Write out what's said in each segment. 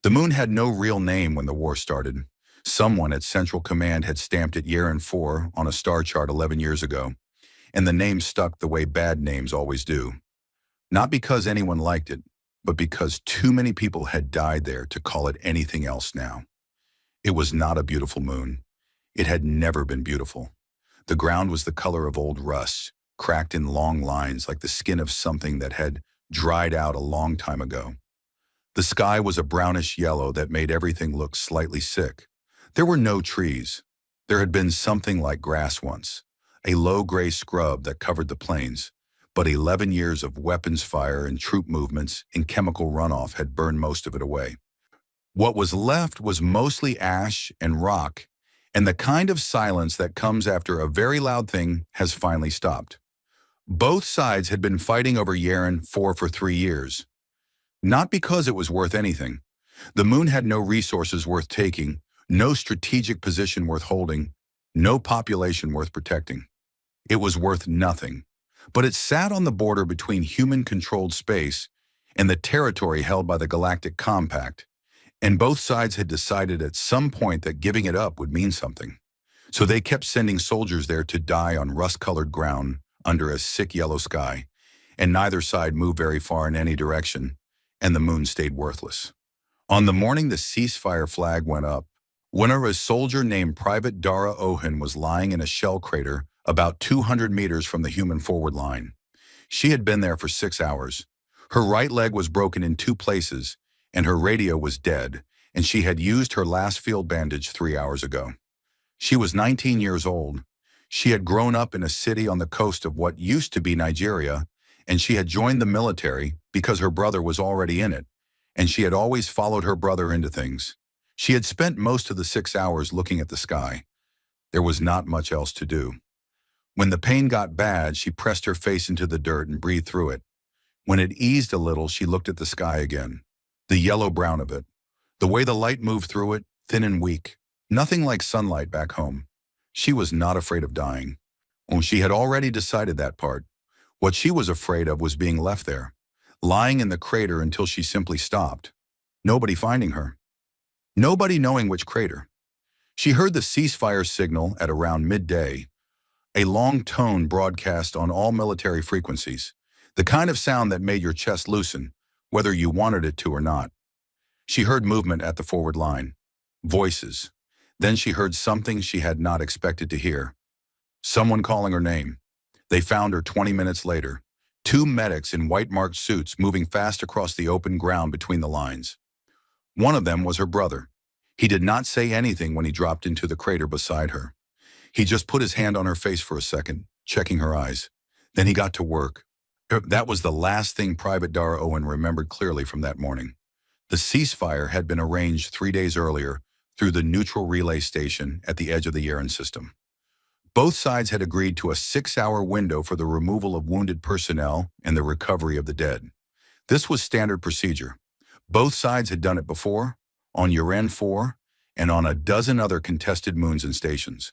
The moon had no real name when the war started. Someone at Central Command had stamped it Yeren 4 on a star chart 11 years ago, and the name stuck the way bad names always do. Not because anyone liked it, but because too many people had died there to call it anything else now. It was not a beautiful moon. It had never been beautiful. The ground was the color of old rust, cracked in long lines like the skin of something that had dried out a long time ago. The sky was a brownish yellow that made everything look slightly sick. There were no trees. There had been something like grass once, a low gray scrub that covered the plains, but 11 years of weapons fire and troop movements and chemical runoff had burned most of it away. What was left was mostly ash and rock, and the kind of silence that comes after a very loud thing has finally stopped. Both sides had been fighting over Yeren 4 for 3 years. Not because it was worth anything. The moon had no resources worth taking, no strategic position worth holding, no population worth protecting. It was worth nothing. But it sat on the border between human-controlled space and the territory held by the Galactic Compact, and both sides had decided at some point that giving it up would mean something. So they kept sending soldiers there to die on rust-colored ground under a sick yellow sky, and neither side moved very far in any direction, and the moon stayed worthless. On the morning the ceasefire flag went up, a soldier named Private Dara Ohen was lying in a shell crater about 200 meters from the human forward line. She had been there for 6 hours. Her right leg was broken in 2 places, and her radio was dead, and she had used her last field bandage 3 hours ago. She was 19 years old. She had grown up in a city on the coast of what used to be Nigeria, and she had joined the military because her brother was already in it, and she had always followed her brother into things. She had spent most of the 6 hours looking at the sky. There was not much else to do. When the pain got bad, she pressed her face into the dirt and breathed through it. When it eased a little, she looked at the sky again, the yellow-brown of it, the way the light moved through it, thin and weak, nothing like sunlight back home. She was not afraid of dying. Oh, she had already decided that part. What she was afraid of was being left there, lying in the crater until she simply stopped. Nobody finding her. Nobody knowing which crater. She heard the ceasefire signal at around midday, a long tone broadcast on all military frequencies, the kind of sound that made your chest loosen, whether you wanted it to or not. She heard movement at the forward line, voices. Then she heard something she had not expected to hear. Someone calling her name. They found her 20 minutes later, 2 medics in white-marked suits moving fast across the open ground between the lines. One of them was her brother. He did not say anything when he dropped into the crater beside her. He just put his hand on her face for a second, checking her eyes. Then he got to work. That was the last thing Private Dara Owen remembered clearly from that morning. The ceasefire had been arranged 3 days earlier through the neutral relay station at the edge of the Yeren system. Both sides had agreed to a 6-hour window for the removal of wounded personnel and the recovery of the dead. This was standard procedure. Both sides had done it before, on Yeren 4, and on a dozen other contested moons and stations.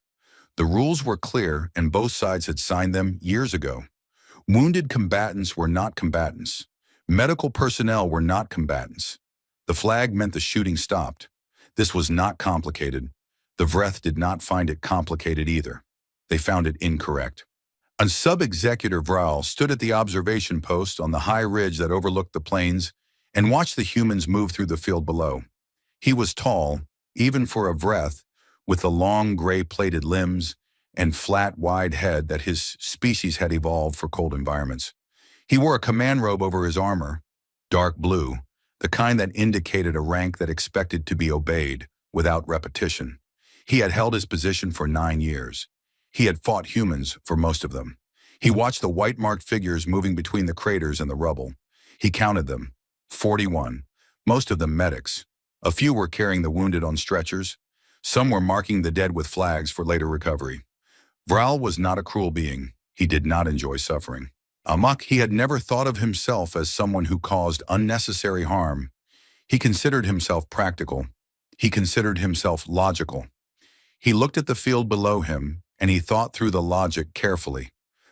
The rules were clear, and both sides had signed them years ago. Wounded combatants were not combatants. Medical personnel were not combatants. The flag meant the shooting stopped. This was not complicated. The Vreth did not find it complicated either. They found it incorrect. A sub-executor Vral stood at the observation post on the high ridge that overlooked the plains and watched the humans move through the field below. He was tall, even for a Vreth, with the long gray-plated limbs and flat, wide head that his species had evolved for cold environments. He wore a command robe over his armor, dark blue, the kind that indicated a rank that expected to be obeyed without repetition. He had held his position for 9 years. He had fought humans for most of them. He watched the white-marked figures moving between the craters and the rubble. He counted them, 41, most of them medics. A few were carrying the wounded on stretchers. Some were marking the dead with flags for later recovery. Vral was not a cruel being. He did not enjoy suffering. He had never thought of himself as someone who caused unnecessary harm. He considered himself practical. He considered himself logical. He looked at the field below him, and he thought through the logic carefully,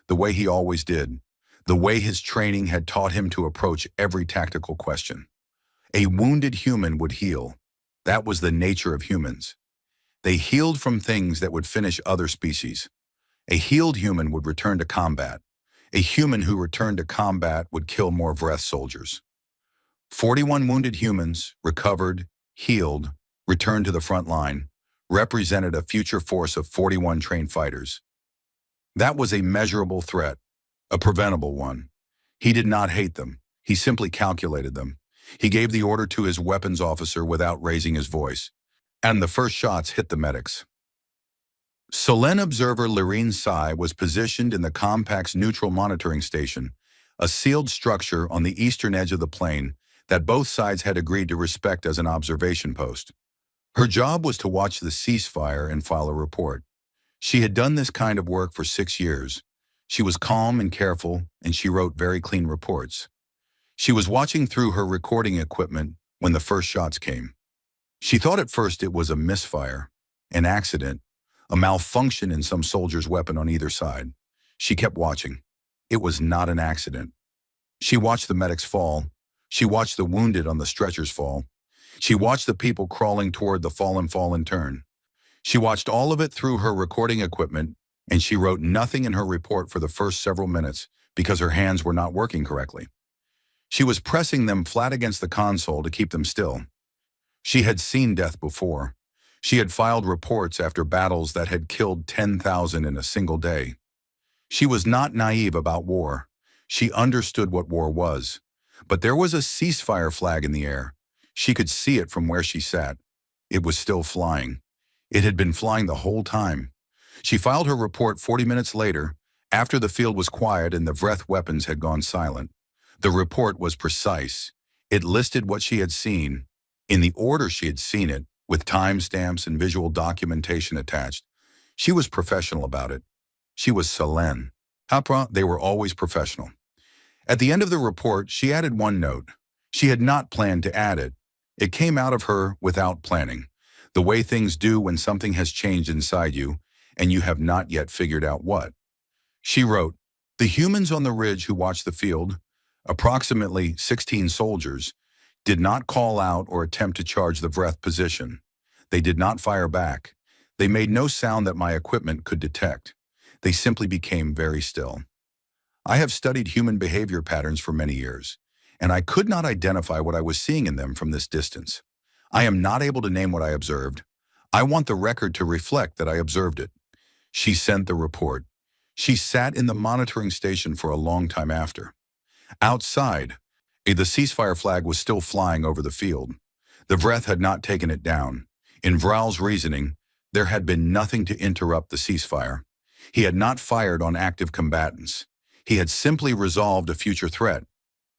the way he always did, the way his training had taught him to approach every tactical question. A wounded human would heal. That was the nature of humans. They healed from things that would finish other species. A healed human would return to combat. A human who returned to combat would kill more Vreth soldiers. 41 wounded humans, recovered, healed, returned to the front line, represented a future force of 41 trained fighters. That was a measurable threat, a preventable one. He did not hate them. He simply calculated them. He gave the order to his weapons officer without raising his voice, and the first shots hit the medics. Solen observer Lorene Sai was positioned in the compact's neutral monitoring station, a sealed structure on the eastern edge of the plane that both sides had agreed to respect as an observation post. Her job was to watch the ceasefire and file a report. She had done this kind of work for 6 years. She was calm and careful, and she wrote very clean reports. She was watching through her recording equipment when the first shots came. She thought at first it was a misfire, an accident, a malfunction in some soldier's weapon on either side. She kept watching. It was not an accident. She watched the medics fall. She watched the wounded on the stretchers fall. She watched the people crawling toward the fallen fall in turn. She watched all of it through her recording equipment, and she wrote nothing in her report for the first several minutes because her hands were not working correctly. She was pressing them flat against the console to keep them still. She had seen death before. She had filed reports after battles that had killed 10,000 in a single day. She was not naive about war. She understood what war was. But there was a ceasefire flag in the air. She could see it from where she sat. It was still flying. It had been flying the whole time. She filed her report 40 minutes later, after the field was quiet and the Vreth weapons had gone silent. The report was precise. It listed what she had seen, in the order she had seen it, with timestamps and visual documentation attached. She was professional about it. She was Solen. They were always professional. At the end of the report, she added one note. She had not planned to add it. It came out of her without planning, the way things do when something has changed inside you and you have not yet figured out what. She wrote, "The humans on the ridge who watched the field, approximately 16 soldiers, did not call out or attempt to charge the Vreth position. They did not fire back. They made no sound that my equipment could detect. They simply became very still. I have studied human behavior patterns for many years, and I could not identify what I was seeing in them from this distance. I am not able to name what I observed. I want the record to reflect that I observed it." She sent the report. She sat in the monitoring station for a long time after. Outside, the ceasefire flag was still flying over the field. The Vreth had not taken it down. In Vral's reasoning, there had been nothing to interrupt the ceasefire. He had not fired on active combatants. He had simply resolved a future threat.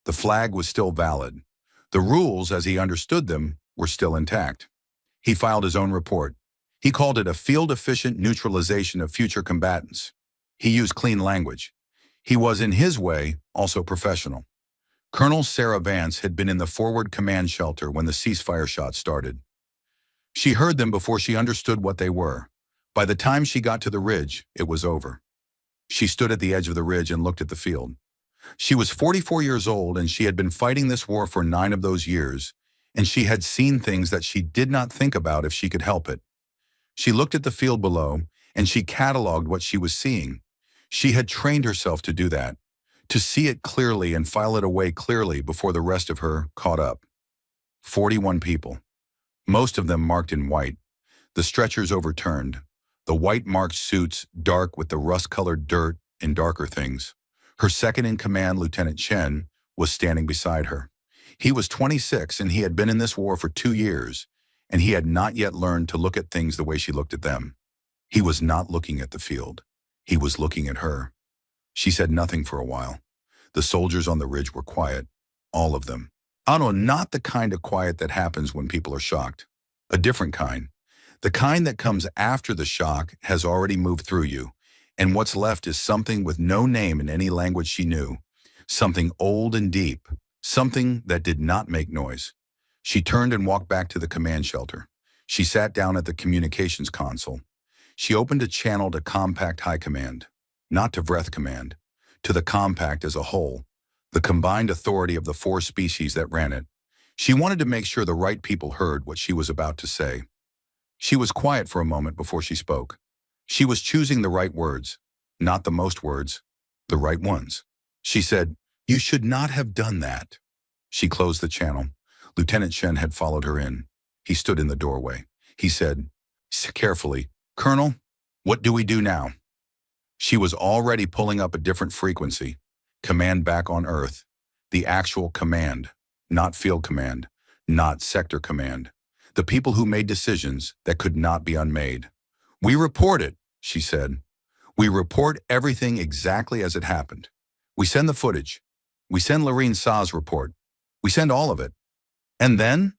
The flag was still valid. The rules, as he understood them, were still intact. He filed his own report. He called it a field-efficient neutralization of future combatants. He used clean language. He was, in his way, also professional. Colonel Sarah Vance had been in the forward command shelter when the ceasefire shots started. She heard them before she understood what they were. By the time she got to the ridge, it was over. She stood at the edge of the ridge and looked at the field. She was 44 years old, and she had been fighting this war for 9 of those years, and she had seen things that she did not think about if she could help it. She looked at the field below, and she cataloged what she was seeing. She had trained herself to do that, to see it clearly and file it away clearly before the rest of her caught up. 41 people, most of them marked in white, the stretchers overturned, the white-marked suits dark with the rust-colored dirt and darker things. Her second-in-command, Lieutenant Chen, was standing beside her. He was 26, and he had been in this war for 2 years, and he had not yet learned to look at things the way she looked at them. He was not looking at the field. He was looking at her. She said nothing for a while. The soldiers on the ridge were quiet, all of them. Not the kind of quiet that happens when people are shocked. A different kind. The kind that comes after the shock has already moved through you, and what's left is something with no name in any language she knew, something old and deep, something that did not make noise. She turned and walked back to the command shelter. She sat down at the communications console. She opened a channel to Compact High Command, not to Vreth Command, to the Compact as a whole, the combined authority of the 4 species that ran it. She wanted to make sure the right people heard what she was about to say. She was quiet for a moment before she spoke. She was choosing the right words, not the most words, the right ones. She said, "You should not have done that." She closed the channel. Lieutenant Shen had followed her in. He stood in the doorway. He said, carefully, "Colonel, what do we do now?" She was already pulling up a different frequency. Command back on Earth. The actual command, not field command, not sector command. The people who made decisions that could not be unmade. "We report it," she said. "We report everything exactly as it happened. We send the footage. We send Lorene Sa's report. We send all of it. And then?"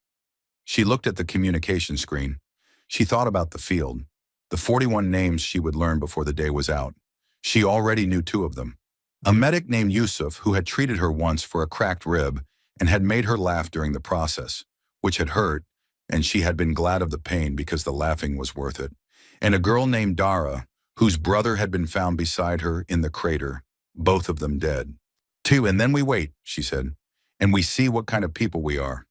She looked at the communication screen. She thought about the field, the 41 names she would learn before the day was out. She already knew 2 of them. A medic named Yusuf, who had treated her once for a cracked rib and had made her laugh during the process, which had hurt, and she had been glad of the pain because the laughing was worth it. And a girl named Dara, whose brother had been found beside her in the crater, both of them dead. 2, and then we wait, she said, and we see what kind of people we are.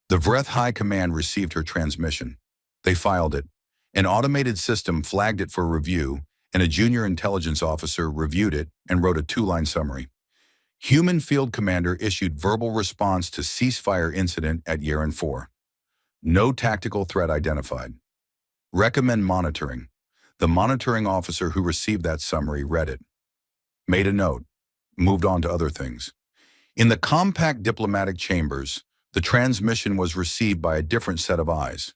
The Vreth High Command received her transmission. They filed it. An automated system flagged it for review, and a junior intelligence officer reviewed it and wrote a 2-line summary. Human Field Commander issued verbal response to ceasefire incident at Yeren 4. No tactical threat identified. Recommend monitoring. The monitoring officer who received that summary read it, made a note, moved on to other things. In the compact diplomatic chambers, the transmission was received by a different set of eyes.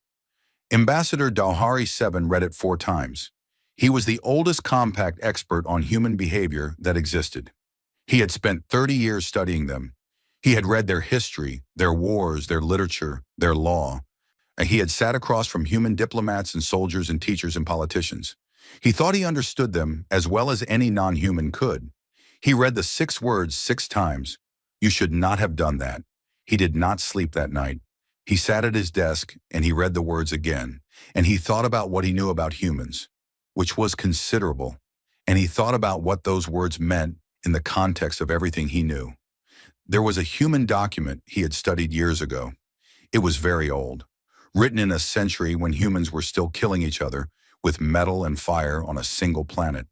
Ambassador Dawhari 7 read it 4 times. He was the oldest compact expert on human behavior that existed. He had spent 30 years studying them. He had read their history, their wars, their literature, their law. And he had sat across from human diplomats and soldiers and teachers and politicians. He thought he understood them as well as any non-human could. He read the 6 words 6 times. You should not have done that. He did not sleep that night. He sat at his desk and he read the words again, and he thought about what he knew about humans, which was considerable, and he thought about what those words meant in the context of everything he knew. There was a human document he had studied years ago. It was very old, written in a century when humans were still killing each other with metal and fire on a single planet.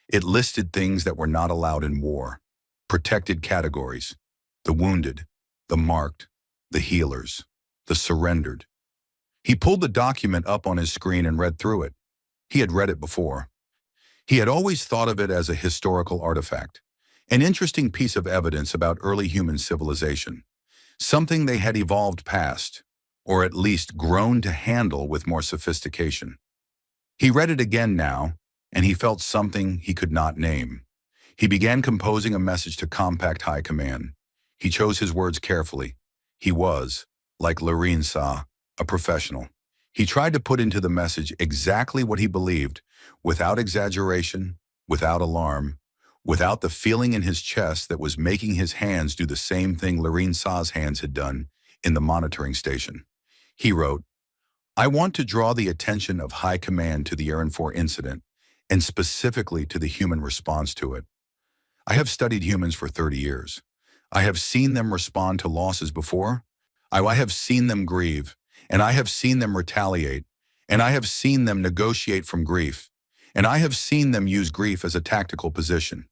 It listed things that were not allowed in war, protected categories, the wounded, the marked, the healers, the surrendered. He pulled the document up on his screen and read through it. He had read it before. He had always thought of it as a historical artifact, an interesting piece of evidence about early human civilization, something they had evolved past, or at least grown to handle with more sophistication. He read it again now, and he felt something he could not name. He began composing a message to Compact High Command. He chose his words carefully. He was, like Lorene Sa, a professional. He tried to put into the message exactly what he believed, without exaggeration, without alarm, without the feeling in his chest that was making his hands do the same thing Lorene Sa's hands had done in the monitoring station. He wrote, "I want to draw the attention of High Command to the Yeren 4 incident, and specifically to the human response to it. I have studied humans for 30 years. I have seen them respond to losses before. I have seen them grieve, and I have seen them retaliate, and I have seen them negotiate from grief, and I have seen them use grief as a tactical position.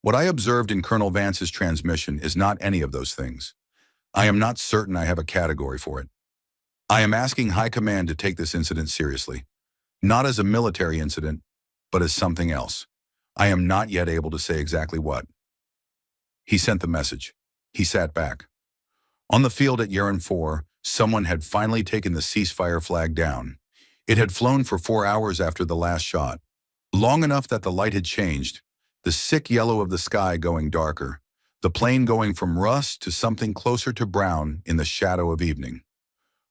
What I observed in Colonel Vance's transmission is not any of those things. I am not certain I have a category for it. I am asking High Command to take this incident seriously, not as a military incident, but as something else. I am not yet able to say exactly what." He sent the message. He sat back. On the field at Yeren 4, someone had finally taken the ceasefire flag down. It had flown for 4 hours after the last shot, long enough that the light had changed, the sick yellow of the sky going darker, the plane going from rust to something closer to brown in the shadow of evening.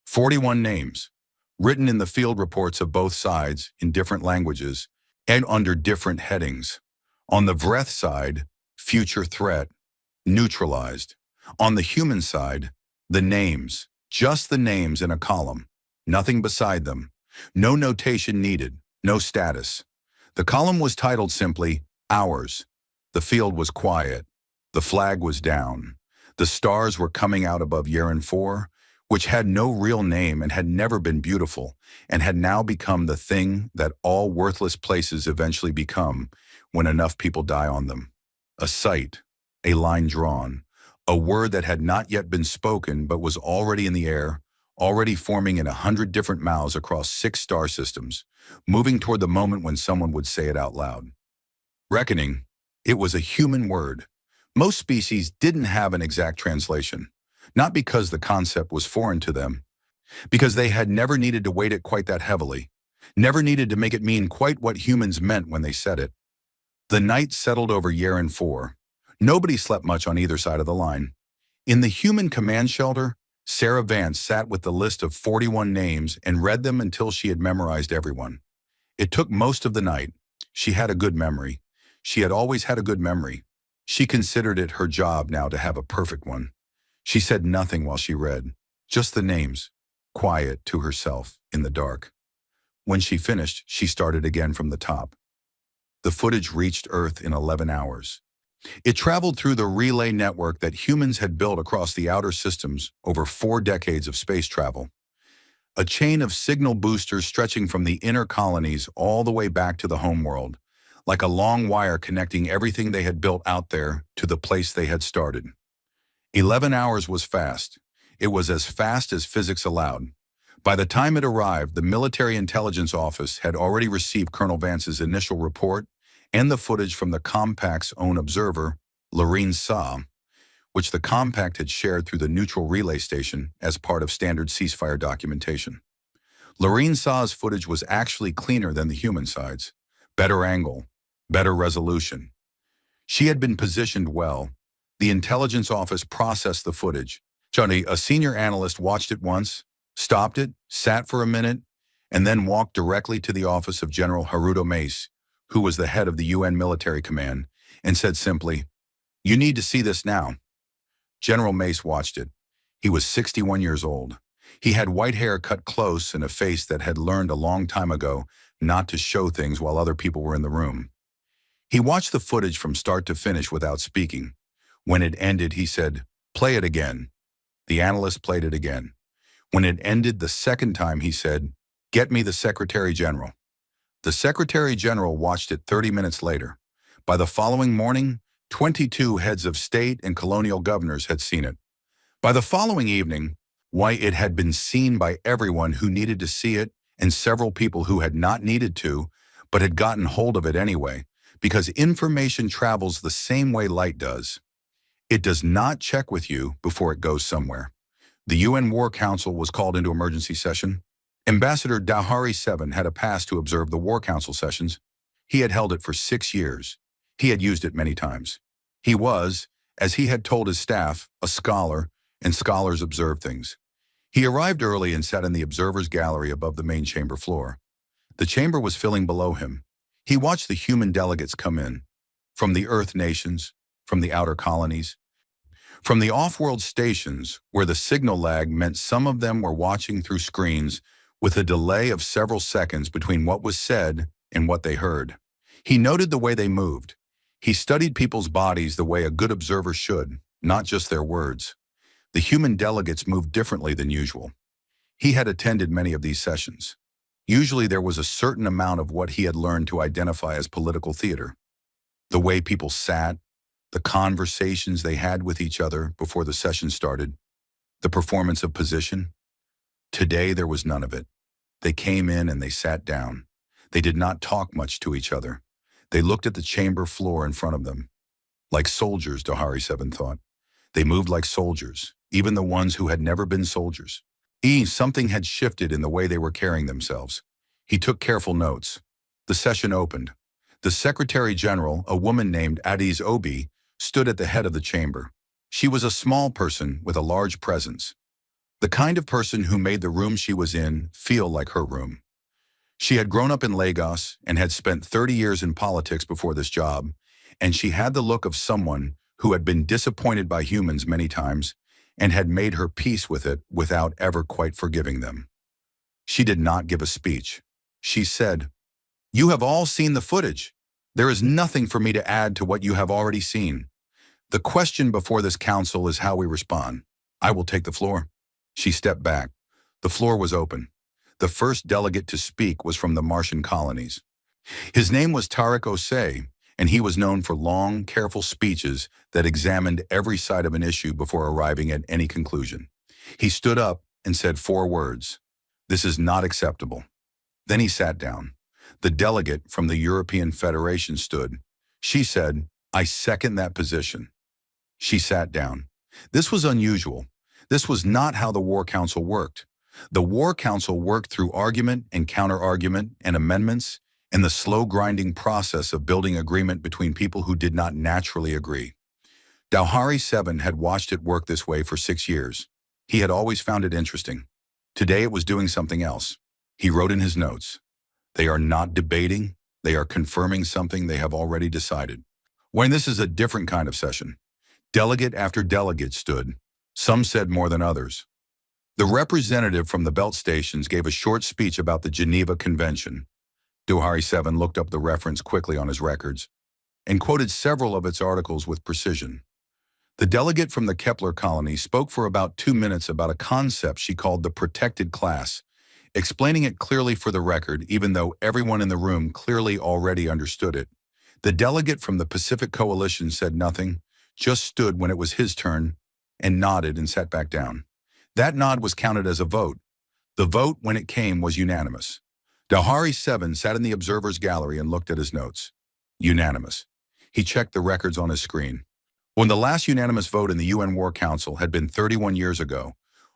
41 names, written in the field reports of both sides in different languages and under different headings. On the Vreth side, future threat, neutralized. On the human side, the names, just the names in a column, nothing beside them, no notation needed, no status. The column was titled simply, Ours. The field was quiet. The flag was down. The stars were coming out above Yeren 4, which had no real name and had never been beautiful, and had now become the thing that all worthless places eventually become when enough people die on them. A sight, a line drawn, a word that had not yet been spoken but was already in the air, already forming in 100 different mouths across 6 star systems, moving toward the moment when someone would say it out loud. Reckoning. It was a human word. Most species didn't have an exact translation, not because the concept was foreign to them, because they had never needed to weight it quite that heavily, never needed to make it mean quite what humans meant when they said it. The night settled over Yeren 4. Nobody slept much on either side of the line. In the human command shelter, Sarah Vance sat with the list of 41 names and read them until she had memorized everyone. It took most of the night. She had a good memory. She had always had a good memory. She considered it her job now to have a perfect one. She said nothing while she read, just the names, quiet to herself in the dark. When she finished, she started again from the top. The footage reached Earth in 11 hours. It traveled through the relay network that humans had built across the outer systems over 4 decades of space travel. A chain of signal boosters stretching from the inner colonies all the way back to the homeworld, like a long wire connecting everything they had built out there to the place they had started. 11 hours was fast. It was as fast as physics allowed. By the time it arrived, the Military Intelligence Office had already received Colonel Vance's initial report and the footage from the Compact's own observer, Lorene Saw, which the Compact had shared through the neutral relay station as part of standard ceasefire documentation. Lorene Saw's footage was actually cleaner than the human side's. Better angle, better resolution. She had been positioned well. The intelligence office processed the footage. Johnny, a senior analyst, watched it once, stopped it, sat for a minute, and then walked directly to the office of General Haruto Mace, who was the head of the UN Military Command, and said simply, "You need to see this now." General Mace watched it. He was 61 years old. He had white hair cut close and a face that had learned a long time ago not to show things while other people were in the room. He watched the footage from start to finish without speaking. When it ended, he said, "Play it again." The analyst played it again. When it ended the second time, he said, "Get me the Secretary General." The Secretary General watched it 30 minutes later. By the following morning, 22 heads of state and colonial governors had seen it. By the following evening, why, it had been seen by everyone who needed to see it and several people who had not needed to, but had gotten hold of it anyway, because information travels the same way light does. It does not check with you before it goes somewhere. The UN War Council was called into emergency session. Ambassador Dahari 7 had a pass to observe the War Council sessions. He had held it for 6 years. He had used it many times. He was, as he had told his staff, a scholar, and scholars observe things. He arrived early and sat in the observer's gallery above the main chamber floor. The chamber was filling below him. He watched the human delegates come in, from the Earth nations, from the outer colonies, from the off-world stations where the signal lag meant some of them were watching through screens with a delay of several seconds between what was said and what they heard. He noted the way they moved. He studied people's bodies the way a good observer should, not just their words. The human delegates moved differently than usual. He had attended many of these sessions. Usually there was a certain amount of what he had learned to identify as political theater. The way people sat, the conversations they had with each other before the session started, the performance of position. Today there was none of it. They came in and they sat down. They did not talk much to each other. They looked at the chamber floor in front of them. Like soldiers, Dahari 7 thought. They moved like soldiers, even the ones who had never been soldiers. Something had shifted in the way they were carrying themselves. He took careful notes. The session opened. The Secretary General, a woman named Adiz Obi, stood at the head of the chamber. She was a small person with a large presence. The kind of person who made the room she was in feel like her room. She had grown up in Lagos and had spent 30 years in politics before this job, and she had the look of someone who had been disappointed by humans many times and had made her peace with it without ever quite forgiving them. She did not give a speech. She said, "You have all seen the footage. There is nothing for me to add to what you have already seen. The question before this council is how we respond. I will take the floor. She stepped back. The floor was open. The first delegate to speak was from the Martian colonies. His name was Tariq Osei, and he was known for long, careful speeches that examined every side of an issue before arriving at any conclusion. He stood up and said 4 words. This is not acceptable. Then he sat down. The delegate from the European Federation stood. She said, I second that position. She sat down. This was unusual. This was not how the War Council worked. The War Council worked through argument and counter-argument and amendments and the slow grinding process of building agreement between people who did not naturally agree. Dowhari 7 had watched it work this way for 6 years. He had always found it interesting. Today it was doing something else. He wrote in his notes, they are not debating, they are confirming something they have already decided. When this is a different kind of session. Delegate after delegate stood. Some said more than others. The representative from the belt stations gave a short speech about the Geneva Convention. Dowhari 7 looked up the reference quickly on his records and quoted several of its articles with precision. The delegate from the Kepler colony spoke for about 2 minutes about a concept she called the protected class, explaining it clearly for the record, even though everyone in the room clearly already understood it. The delegate from the Pacific Coalition said nothing, just stood when it was his turn, and nodded and sat back down. That nod was counted as a vote. The vote, when it came, was unanimous. Dowhari 7 sat in the observer's gallery and looked at his notes. Unanimous. He checked the records on his screen. When the last unanimous vote in the UN War Council had been 31 years ago,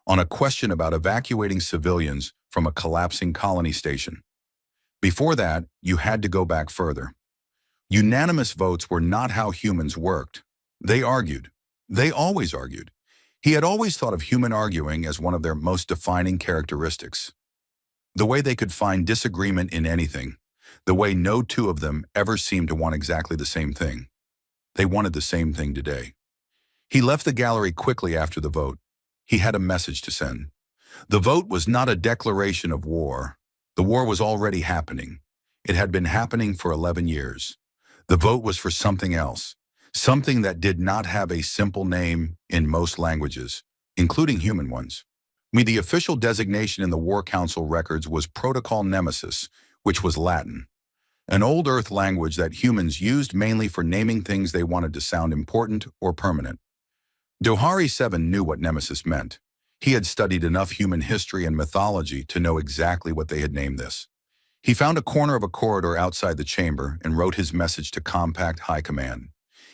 on a question about evacuating civilians from a collapsing colony station. Before that, you had to go back further. Unanimous votes were not how humans worked. They argued. They always argued. He had always thought of human arguing as one of their most defining characteristics. The way they could find disagreement in anything, the way no two of them ever seemed to want exactly the same thing. They wanted the same thing today. He left the gallery quickly after the vote. He had a message to send. The vote was not a declaration of war. The war was already happening. It had been happening for 11 years. The vote was for something else, something that did not have a simple name in most languages, including human ones. The official designation in the War Council records was Protocol Nemesis, which was Latin, an old Earth language that humans used mainly for naming things they wanted to sound important or permanent. Dowhari 7 knew what Nemesis meant. He had studied enough human history and mythology to know exactly what they had named this. He found a corner of a corridor outside the chamber and wrote his message to Compact High Command.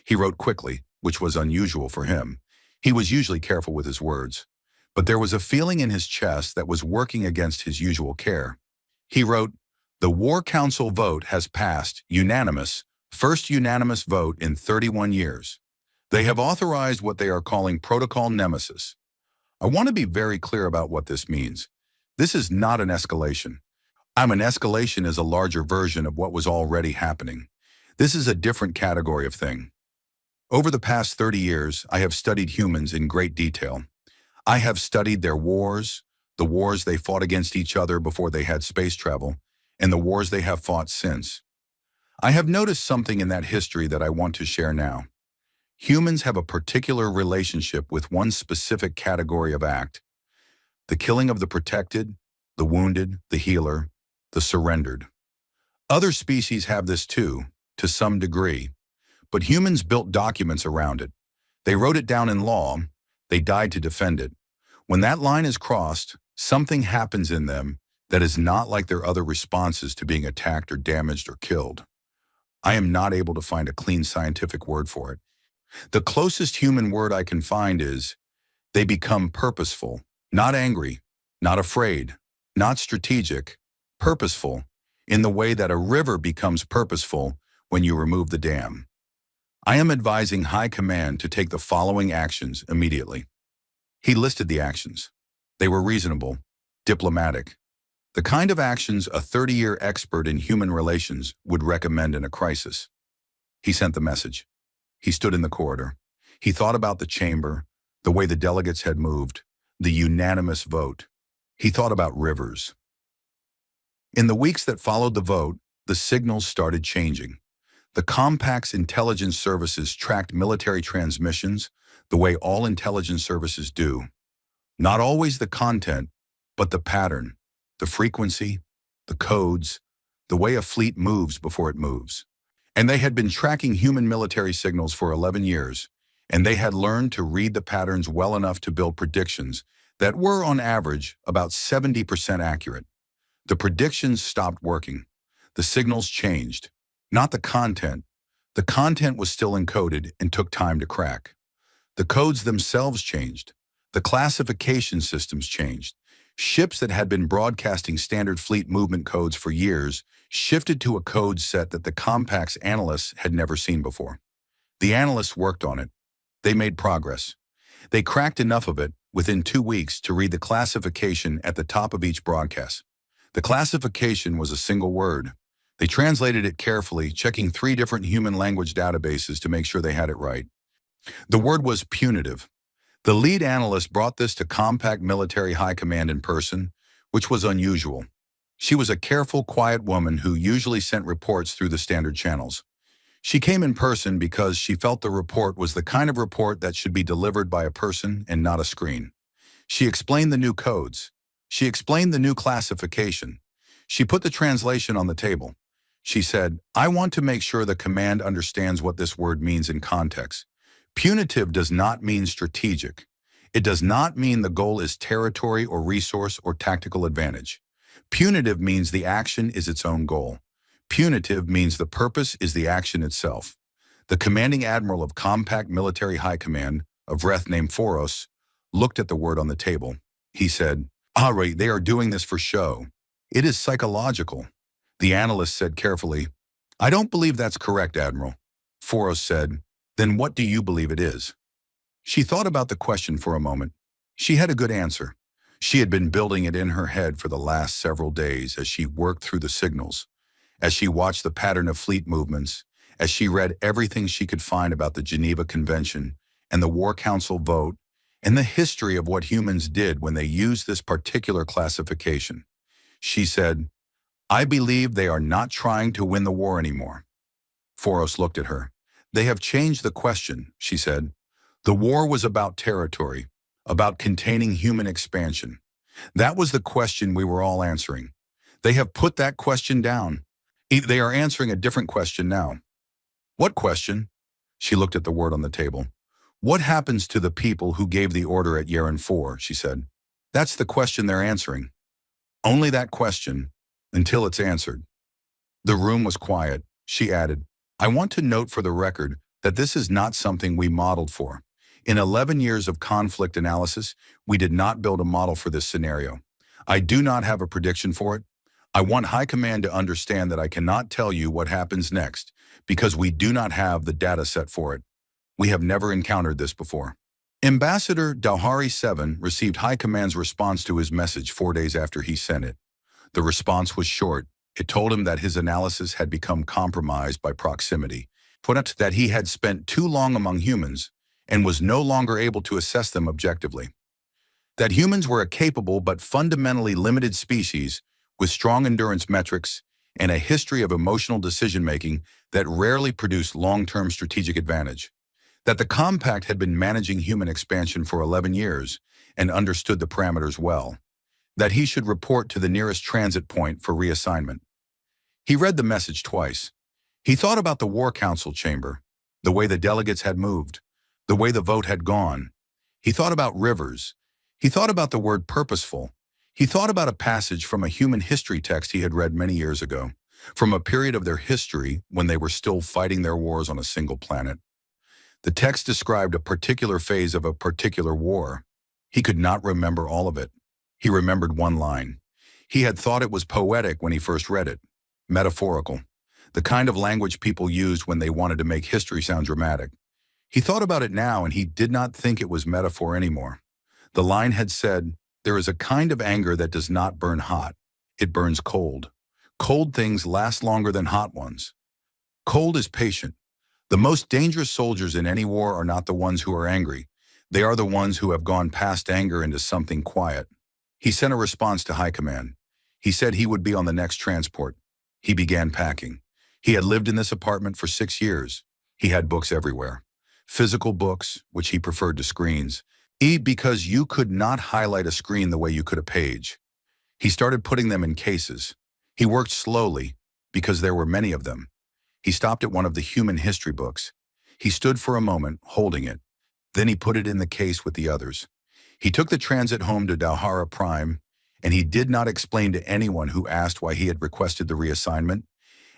He wrote quickly, which was unusual for him. He was usually careful with his words. But there was a feeling in his chest that was working against his usual care. He wrote, the War Council vote has passed, unanimous, first unanimous vote in 31 years. They have authorized what they are calling Protocol Nemesis. I want to be very clear about what this means. This is not an escalation. An escalation is a larger version of what was already happening. This is a different category of thing. Over the past 30 years, I have studied humans in great detail. I have studied their wars, the wars they fought against each other before they had space travel, and the wars they have fought since. I have noticed something in that history that I want to share now. Humans have a particular relationship with one specific category of act: the killing of the protected, the wounded, the healer, the surrendered. Other species have this too, to some degree, but humans built documents around it. They wrote it down in law. They died to defend it. When that line is crossed, something happens in them that is not like their other responses to being attacked or damaged or killed. I am not able to find a clean scientific word for it. The closest human word I can find is, they become purposeful, not angry, not afraid, not strategic, purposeful, in the way that a river becomes purposeful when you remove the dam. I am advising High Command to take the following actions immediately. He listed the actions. They were reasonable, diplomatic, the kind of actions a 30-year expert in human relations would recommend in a crisis. He sent the message. He stood in the corridor. He thought about the chamber, the way the delegates had moved, the unanimous vote. He thought about rivers. In the weeks that followed the vote, the signals started changing. The compact's intelligence services tracked military transmissions the way all intelligence services do. Not always the content, but the pattern, the frequency, the codes, the way a fleet moves before it moves. And they had been tracking human military signals for 11 years, and they had learned to read the patterns well enough to build predictions that were, on average, about 70% accurate. The predictions stopped working. The signals changed. Not the content. The content was still encoded and took time to crack. The codes themselves changed. The classification systems changed. Ships that had been broadcasting standard fleet movement codes for years shifted to a code set that the compact's analysts had never seen before. The analysts worked on it. They made progress. They cracked enough of it within 2 weeks to read the classification at the top of each broadcast. The classification was a single word. They translated it carefully, checking 3 different human language databases to make sure they had it right. The word was punitive. The lead analyst brought this to Compact Military High Command in person, which was unusual. She was a careful, quiet woman who usually sent reports through the standard channels. She came in person because she felt the report was the kind of report that should be delivered by a person and not a screen. She explained the new codes. She explained the new classification. She put the translation on the table. She said, "I want to make sure the command understands what this word means in context. Punitive does not mean strategic. It does not mean the goal is territory or resource or tactical advantage. Punitive means the action is its own goal. Punitive means the purpose is the action itself." The commanding admiral of Compact Military High Command, a Vreth named Foros, looked at the word on the table. He said, "Right, they are doing this for show. It is psychological." The analyst said carefully, "I don't believe that's correct, Admiral." Foros said, "Then what do you believe it is?" She thought about the question for a moment. She had a good answer. She had been building it in her head for the last several days as she worked through the signals, as she watched the pattern of fleet movements, as she read everything she could find about the Geneva Convention and the War Council vote and the history of what humans did when they used this particular classification. She said, "I believe they are not trying to win the war anymore." Foros looked at her. "They have changed the question," she said. "The war was about territory, about containing human expansion. That was the question we were all answering. They have put that question down. They are answering a different question now." "What question?" She looked at the word on the table. "What happens to the people who gave the order at Yeren 4, she said. "That's the question they're answering. Only that question, until it's answered." The room was quiet. She added, "I want to note for the record that this is not something we modeled for. In 11 years of conflict analysis, we did not build a model for this scenario. I do not have a prediction for it. I want High Command to understand that I cannot tell you what happens next because we do not have the data set for it. We have never encountered this before." Ambassador Dowhari 7 received High Command's response to his message 4 days after he sent it. The response was short. It told him that his analysis had become compromised by proximity, put it that he had spent too long among humans and was no longer able to assess them objectively. That humans were a capable but fundamentally limited species with strong endurance metrics and a history of emotional decision-making that rarely produced long-term strategic advantage. That the Compact had been managing human expansion for 11 years and understood the parameters well. That he should report to the nearest transit point for reassignment. He read the message twice. He thought about the War Council chamber, the way the delegates had moved, the way the vote had gone. He thought about rivers. He thought about the word purposeful. He thought about a passage from a human history text he had read many years ago, from a period of their history when they were still fighting their wars on a single planet. The text described a particular phase of a particular war. He could not remember all of it. He remembered one line. He had thought it was poetic when he first read it, metaphorical, the kind of language people used when they wanted to make history sound dramatic. He thought about it now and he did not think it was metaphor anymore. The line had said, "There is a kind of anger that does not burn hot. It burns cold. Cold things last longer than hot ones. Cold is patient. The most dangerous soldiers in any war are not the ones who are angry. They are the ones who have gone past anger into something quiet." He sent a response to High Command. He said he would be on the next transport. He began packing. He had lived in this apartment for 6 years. He had books everywhere. Physical books, which he preferred to screens, because you could not highlight a screen the way you could a page. He started putting them in cases. He worked slowly, because there were many of them. He stopped at one of the human history books. He stood for a moment, holding it. Then he put it in the case with the others. He took the transit home to Dalhara Prime, and he did not explain to anyone who asked why he had requested the reassignment,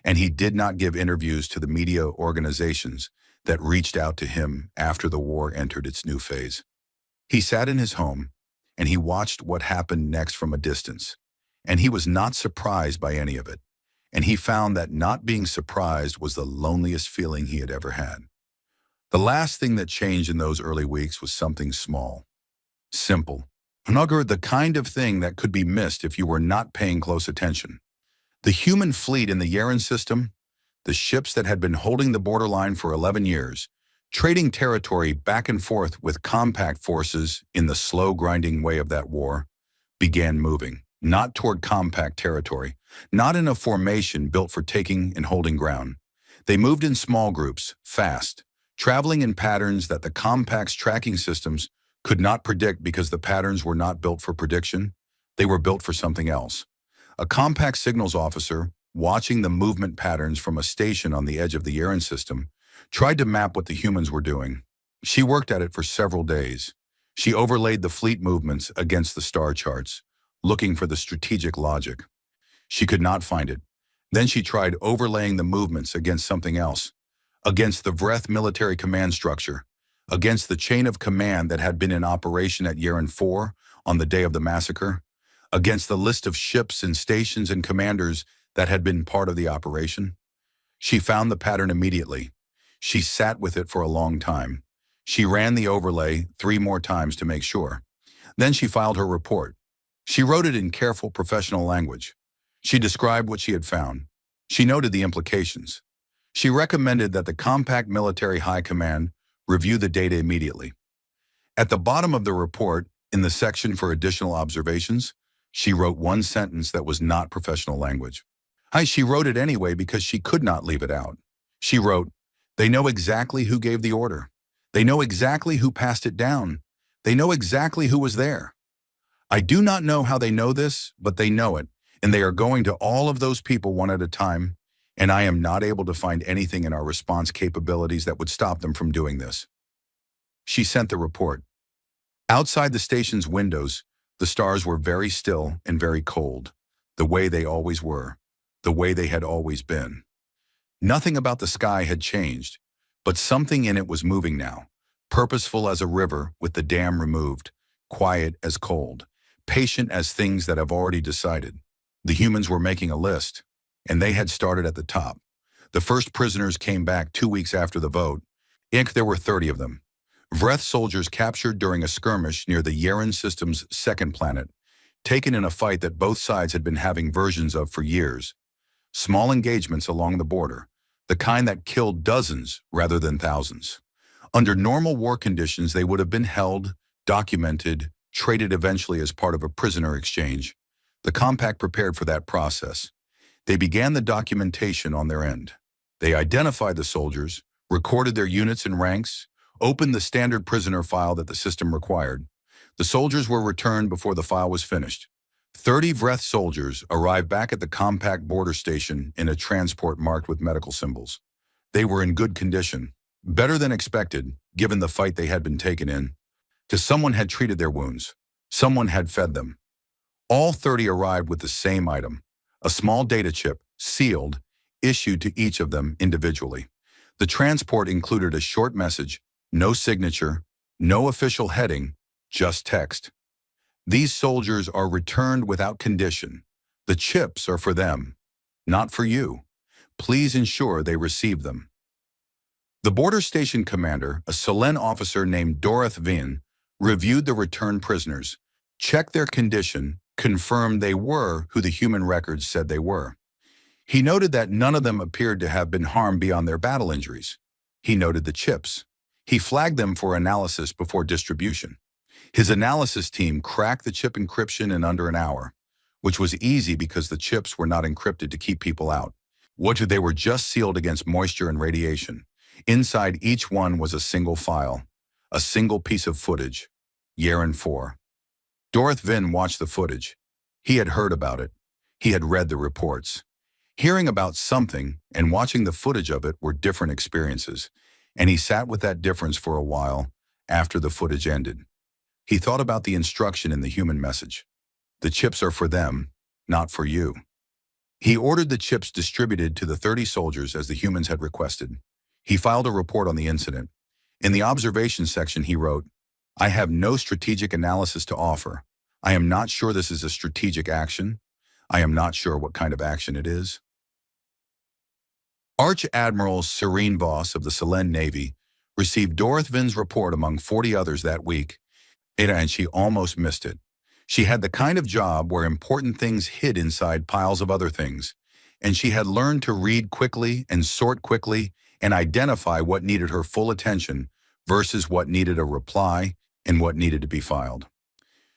and he did not give interviews to the media organizations that reached out to him after the war entered its new phase. He sat in his home, and he watched what happened next from a distance, and he was not surprised by any of it, and he found that not being surprised was the loneliest feeling he had ever had. The last thing that changed in those early weeks was something small, simple, the kind of thing that could be missed if you were not paying close attention. The human fleet in the Yaren system, the ships that had been holding the borderline for 11 years, trading territory back and forth with compact forces in the slow grinding way of that war, began moving, not toward compact territory, not in a formation built for taking and holding ground. They moved in small groups, fast, traveling in patterns that the compact's tracking systems could not predict because the patterns were not built for prediction. They were built for something else. A compact signals officer, watching the movement patterns from a station on the edge of the Yaren system, tried to map what the humans were doing. She worked at it for several days. She overlaid the fleet movements against the star charts, looking for the strategic logic. She could not find it. Then she tried overlaying the movements against something else, against the Vreth military command structure, against the chain of command that had been in operation at Yaren 4 on the day of the massacre, against the list of ships and stations and commanders that had been part of the operation. She found the pattern immediately. She sat with it for a long time. She ran the overlay 3 more times to make sure. Then she filed her report. She wrote it in careful professional language. She described what she had found. She noted the implications. She recommended that the compact military high command review the data immediately. At the bottom of the report, in the section for additional observations, she wrote one sentence that was not professional language. She wrote it anyway because she could not leave it out. She wrote, "They know exactly who gave the order. They know exactly who passed it down. They know exactly who was there. I do not know how they know this, but they know it, and they are going to all of those people one at a time, and I am not able to find anything in our response capabilities that would stop them from doing this." She sent the report. Outside the station's windows, the stars were very still and very cold, the way they always were, the way they had always been. Nothing about the sky had changed, but something in it was moving now, purposeful as a river with the dam removed, quiet as cold, patient as things that have already decided. The humans were making a list, and they had started at the top. The first prisoners came back 2 weeks after the vote. There were 30 of them. Vreth soldiers captured during a skirmish near the Yaren system's second planet, taken in a fight that both sides had been having versions of for years. Small engagements along the border, the kind that killed dozens rather than thousands. Under normal war conditions, they would have been held, documented, traded eventually as part of a prisoner exchange. The compact prepared for that process. They began the documentation on their end. They identified the soldiers, recorded their units and ranks, opened the standard prisoner file that the system required. The soldiers were returned before the file was finished. 30 Vreth soldiers arrived back at the compact border station in a transport marked with medical symbols. They were in good condition, better than expected, given the fight they had been taken in. Someone had treated their wounds. Someone had fed them. All 30 arrived with the same item, a small data chip, sealed, issued to each of them individually. The transport included a short message, no signature, no official heading, just text. "These soldiers are returned without condition. The chips are for them, not for you. Please ensure they receive them." The border station commander, a Selen officer named Dorith Vin, reviewed the returned prisoners, checked their condition, confirmed they were who the human records said they were. He noted that none of them appeared to have been harmed beyond their battle injuries. He noted the chips. He flagged them for analysis before distribution. His analysis team cracked the chip encryption in under an hour, which was easy because the chips were not encrypted to keep people out. They were just sealed against moisture and radiation. Inside each one was a single file, a single piece of footage. Yaren 4. Dorothy Vin watched the footage. He had heard about it. He had read the reports. Hearing about something and watching the footage of it were different experiences, and he sat with that difference for a while after the footage ended. He thought about the instruction in the human message. The chips are for them, not for you. He ordered the chips distributed to the 30 soldiers as the humans had requested. He filed a report on the incident. In the observation section, he wrote, "I have no strategic analysis to offer. I am not sure this is a strategic action. I am not sure what kind of action it is." Arch Admiral Serene Voss of the Selene Navy received Dorothy Vin's report among 40 others that week, and she almost missed it. She had the kind of job where important things hid inside piles of other things, and she had learned to read quickly and sort quickly and identify what needed her full attention versus what needed a reply and what needed to be filed.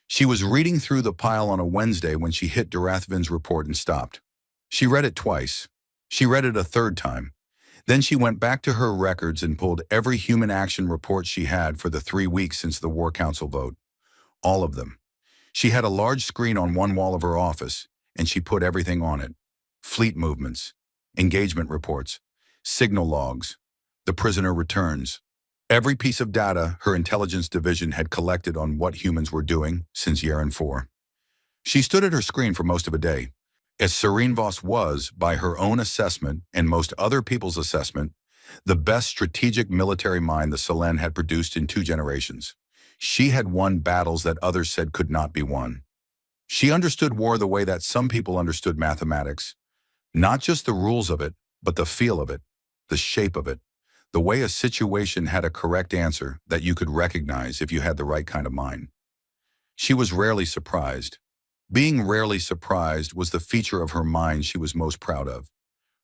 She was reading through the pile on a Wednesday when she hit Dorothy Vin's report and stopped. She read it twice. She read it a third time. Then she went back to her records and pulled every human action report she had for the 3 weeks since the War Council vote. All of them. She had a large screen on one wall of her office, and she put everything on it. Fleet movements, engagement reports, signal logs, the prisoner returns. Every piece of data her intelligence division had collected on what humans were doing since Yaren 4. She stood at her screen for most of a day. As Serene Voss was, by her own assessment and most other people's assessment, the best strategic military mind the Selene had produced in 2 generations. She had won battles that others said could not be won. She understood war the way that some people understood mathematics. Not just the rules of it, but the feel of it, the shape of it, the way a situation had a correct answer that you could recognize if you had the right kind of mind. She was rarely surprised. Being rarely surprised was the feature of her mind she was most proud of.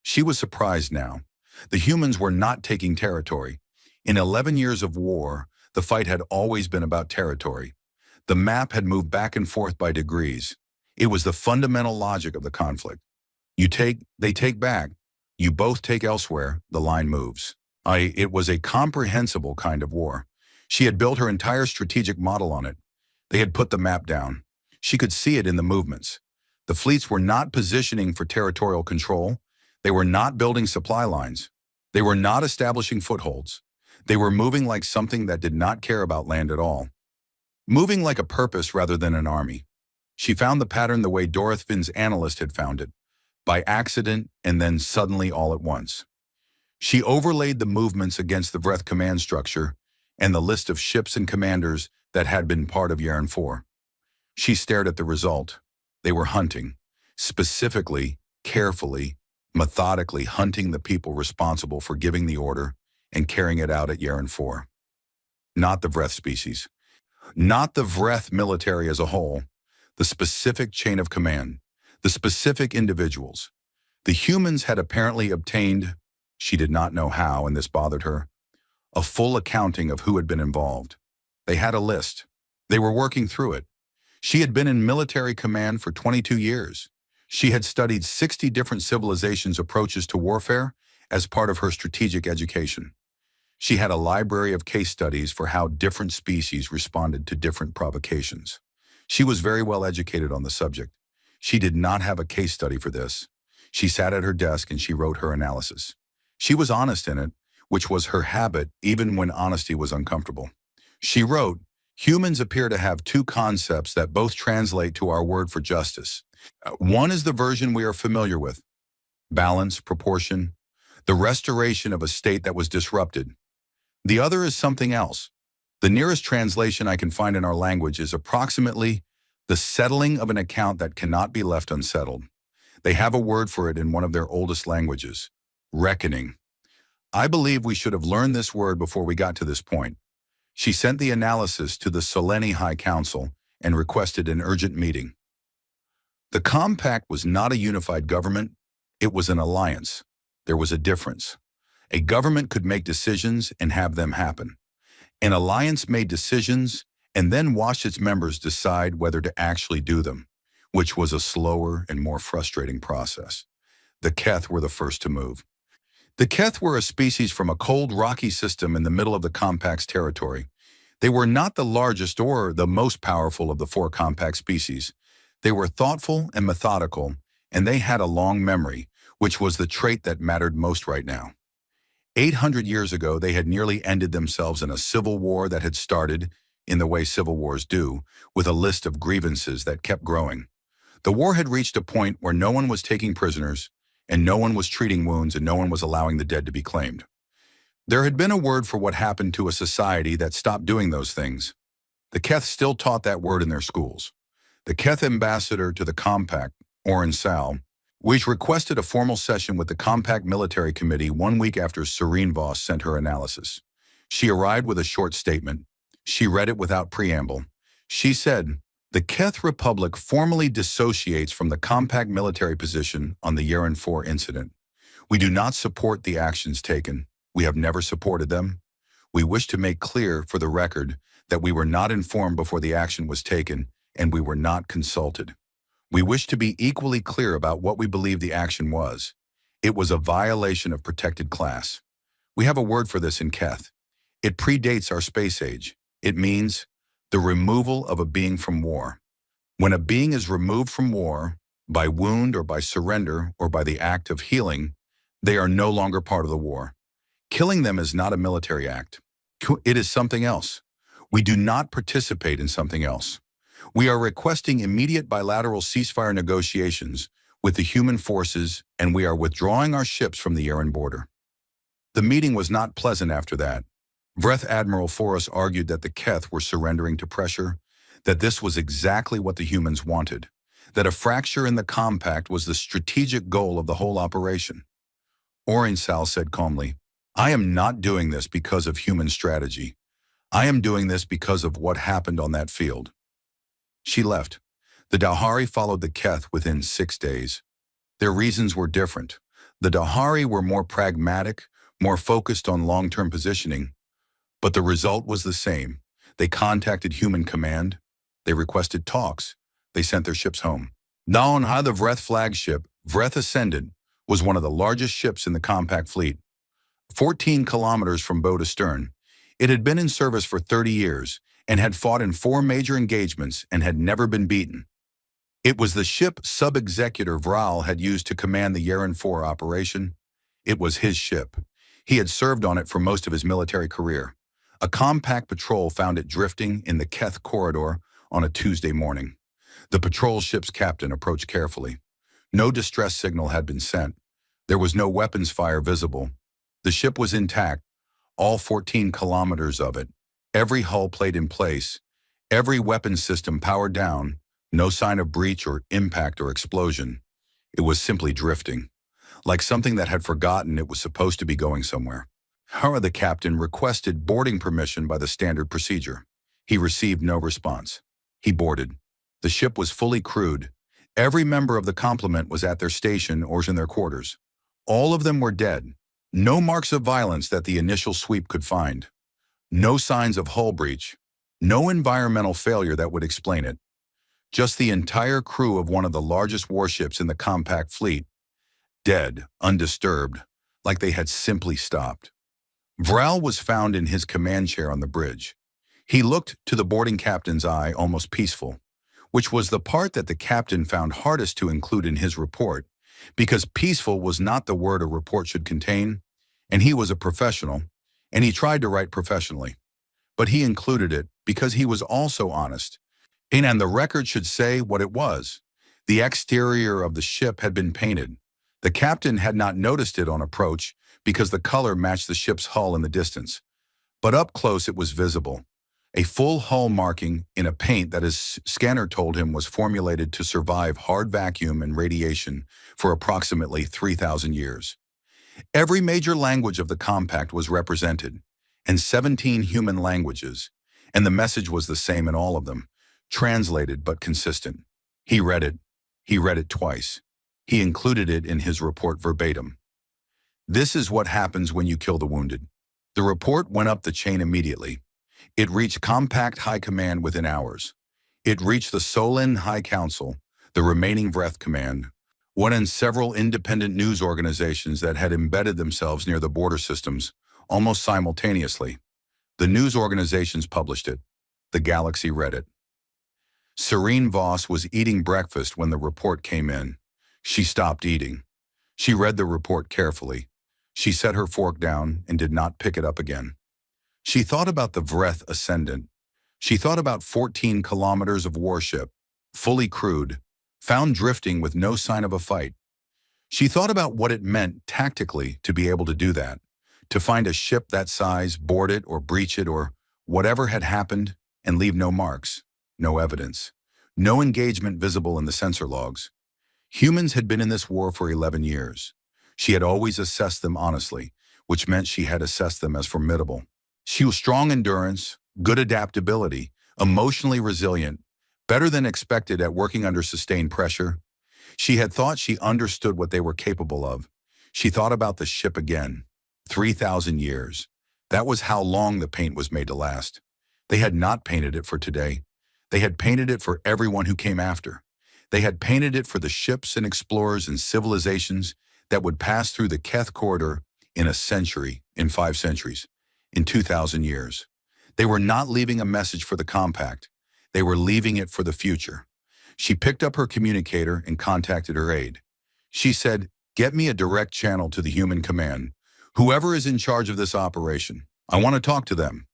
She was surprised now. The humans were not taking territory. In 11 years of war, the fight had always been about territory. The map had moved back and forth by degrees. It was the fundamental logic of the conflict. You take, they take back. You both take elsewhere, the line moves. It was a comprehensible kind of war. She had built her entire strategic model on it. They had put the map down. She could see it in the movements. The fleets were not positioning for territorial control. They were not building supply lines. They were not establishing footholds. They were moving like something that did not care about land at all. Moving like a purpose rather than an army. She found the pattern the way Dorothy Vin's analyst had found it, by accident and then suddenly all at once. She overlaid the movements against the Vreth command structure and the list of ships and commanders that had been part of Yaren 4. She stared at the result. They were hunting, specifically, carefully, methodically hunting the people responsible for giving the order and carrying it out at Yaren 4. Not the Vreth species. Not the Vreth military as a whole. The specific chain of command. The specific individuals. The humans had apparently obtained, she did not know how, and this bothered her, a full accounting of who had been involved. They had a list. They were working through it. She had been in military command for 22 years. She had studied 60 different civilizations' approaches to warfare as part of her strategic education. She had a library of case studies for how different species responded to different provocations. She was very well educated on the subject. She did not have a case study for this. She sat at her desk and she wrote her analysis. She was honest in it, which was her habit even when honesty was uncomfortable. She wrote, "Humans appear to have 2 concepts that both translate to our word for justice. One is the version we are familiar with, balance, proportion, the restoration of a state that was disrupted. The other is something else. The nearest translation I can find in our language is approximately the settling of an account that cannot be left unsettled. They have a word for it in one of their oldest languages, reckoning. I believe we should have learned this word before we got to this point." She sent the analysis to the Selene High Council and requested an urgent meeting. The compact was not a unified government, it was an alliance. There was a difference. A government could make decisions and have them happen. An alliance made decisions and then watched its members decide whether to actually do them, which was a slower and more frustrating process. The Keth were the first to move. The Keth were a species from a cold, rocky system in the middle of the compact's territory. They were not the largest or the most powerful of the four compact species. They were thoughtful and methodical, and they had a long memory, which was the trait that mattered most right now. 800 years ago, they had nearly ended themselves in a civil war that had started, in the way civil wars do, with a list of grievances that kept growing. The war had reached a point where no one was taking prisoners, and no one was treating wounds, and no one was allowing the dead to be claimed. There had been a word for what happened to a society that stopped doing those things. The Keth still taught that word in their schools. The Keth ambassador to the Compact, Oren Sal, which requested a formal session with the Compact Military Committee 1 week after Serene Voss sent her analysis. She arrived with a short statement. She read it without preamble. She said, "The Keth Republic formally dissociates from the Compact military position on the Yeren 4 incident. We do not support the actions taken. We have never supported them. We wish to make clear for the record that we were not informed before the action was taken, and we were not consulted. We wish to be equally clear about what we believe the action was. It was a violation of protected class. We have a word for this in Keth. It predates our space age. It means the removal of a being from war. When a being is removed from war, by wound or by surrender or by the act of healing, they are no longer part of the war. Killing them is not a military act. It is something else. We do not participate in something else. We are requesting immediate bilateral ceasefire negotiations with the human forces, and we are withdrawing our ships from the Yeren border." The meeting was not pleasant after that. Vreth Admiral Forrest argued that the Keth were surrendering to pressure, that this was exactly what the humans wanted, that a fracture in the compact was the strategic goal of the whole operation. Oren Sal said calmly, "I am not doing this because of human strategy. I am doing this because of what happened on that field." She left. The Dahari followed the Keth within 6 days. Their reasons were different. The Dahari were more pragmatic, more focused on long-term positioning, but the result was the same. They contacted human command. They requested talks. They sent their ships home. Now on the Vreth flagship, Vreth Ascendant, was one of the largest ships in the compact fleet. 14 kilometers from bow to stern, it had been in service for 30 years and had fought in 4 major engagements and had never been beaten. It was the ship sub-executor Vral had used to command the Yeren 4 operation. It was his ship. He had served on it for most of his military career. A compact patrol found it drifting in the Keth corridor on a Tuesday morning. The patrol ship's captain approached carefully. No distress signal had been sent. There was no weapons fire visible. The ship was intact, all 14 kilometers of it. Every hull plate in place, every weapon system powered down, no sign of breach or impact or explosion. It was simply drifting, like something that had forgotten it was supposed to be going somewhere. However, the captain requested boarding permission by the standard procedure. He received no response. He boarded. The ship was fully crewed. Every member of the complement was at their station or in their quarters. All of them were dead. No marks of violence that the initial sweep could find. No signs of hull breach. No environmental failure that would explain it. Just the entire crew of one of the largest warships in the compact fleet. Dead, undisturbed, like they had simply stopped. Vral was found in his command chair on the bridge. He looked to the boarding captain's eye almost peaceful, which was the part that the captain found hardest to include in his report, because peaceful was not the word a report should contain, and he was a professional, and he tried to write professionally. But he included it because he was also honest, and the record should say what it was. The exterior of the ship had been painted. The captain had not noticed it on approach because the color matched the ship's hull in the distance. But up close it was visible. A full hull marking in a paint that his scanner told him was formulated to survive hard vacuum and radiation for approximately 3,000 years. Every major language of the compact was represented, and 17 human languages, and the message was the same in all of them, translated but consistent. He read it. He read it twice. He included it in his report verbatim. This is what happens when you kill the wounded. The report went up the chain immediately. It reached Compact High Command within hours. It reached the Solin High Council, the remaining Vreth Command, one in several independent news organizations that had embedded themselves near the border systems almost simultaneously. The news organizations published it. The galaxy read it. Serene Voss was eating breakfast when the report came in. She stopped eating. She read the report carefully. She set her fork down and did not pick it up again. She thought about the Vreth Ascendant. She thought about 14 kilometers of warship, fully crewed, found drifting with no sign of a fight. She thought about what it meant tactically to be able to do that, to find a ship that size, board it or breach it or whatever had happened and leave no marks, no evidence, no engagement visible in the sensor logs. Humans had been in this war for 11 years. She had always assessed them honestly, which meant she had assessed them as formidable. She was strong endurance, good adaptability, emotionally resilient, better than expected at working under sustained pressure. She had thought she understood what they were capable of. She thought about the ship again. 3,000 years. That was how long the paint was made to last. They had not painted it for today. They had painted it for everyone who came after. They had painted it for the ships and explorers and civilizations that would pass through the Keth corridor in a century, in 5 centuries, in 2,000 years. They were not leaving a message for the compact. They were leaving it for the future. She picked up her communicator and contacted her aide. She said, "Get me a direct channel to the human command. Whoever is in charge of this operation. I want to talk to them."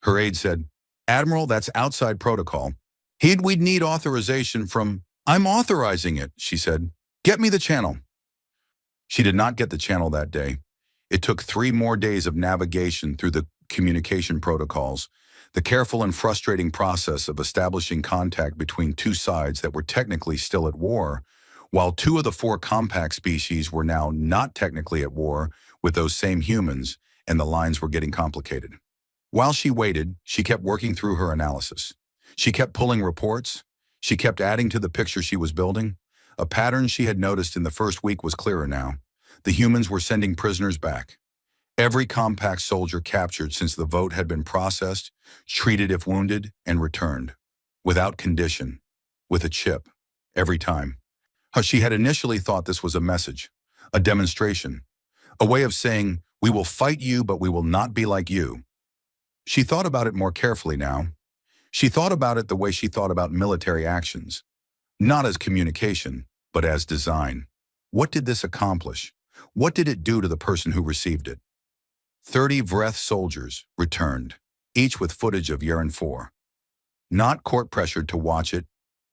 Her aide said, "Admiral, that's outside protocol. We'd need authorization from—" "I'm authorizing it," she said. "Get me the channel." She did not get the channel that day. It took 3 more days of navigation through the communication protocols, the careful and frustrating process of establishing contact between 2 sides that were technically still at war, while 2 of the 4 compact species were now not technically at war with those same humans, and the lines were getting complicated. While she waited, she kept working through her analysis. She kept pulling reports. She kept adding to the picture she was building. A pattern she had noticed in the first week was clearer now. The humans were sending prisoners back. Every compact soldier captured since the vote had been processed, treated if wounded, and returned. Without condition. With a chip. Every time. She had initially thought this was a message, a demonstration, a way of saying, "We will fight you, but we will not be like you." She thought about it more carefully now. She thought about it the way she thought about military actions. Not as communication, but as design. What did this accomplish? What did it do to the person who received it? 30 Vreth soldiers returned, each with footage of Yaren 4. Not court-pressured to watch it,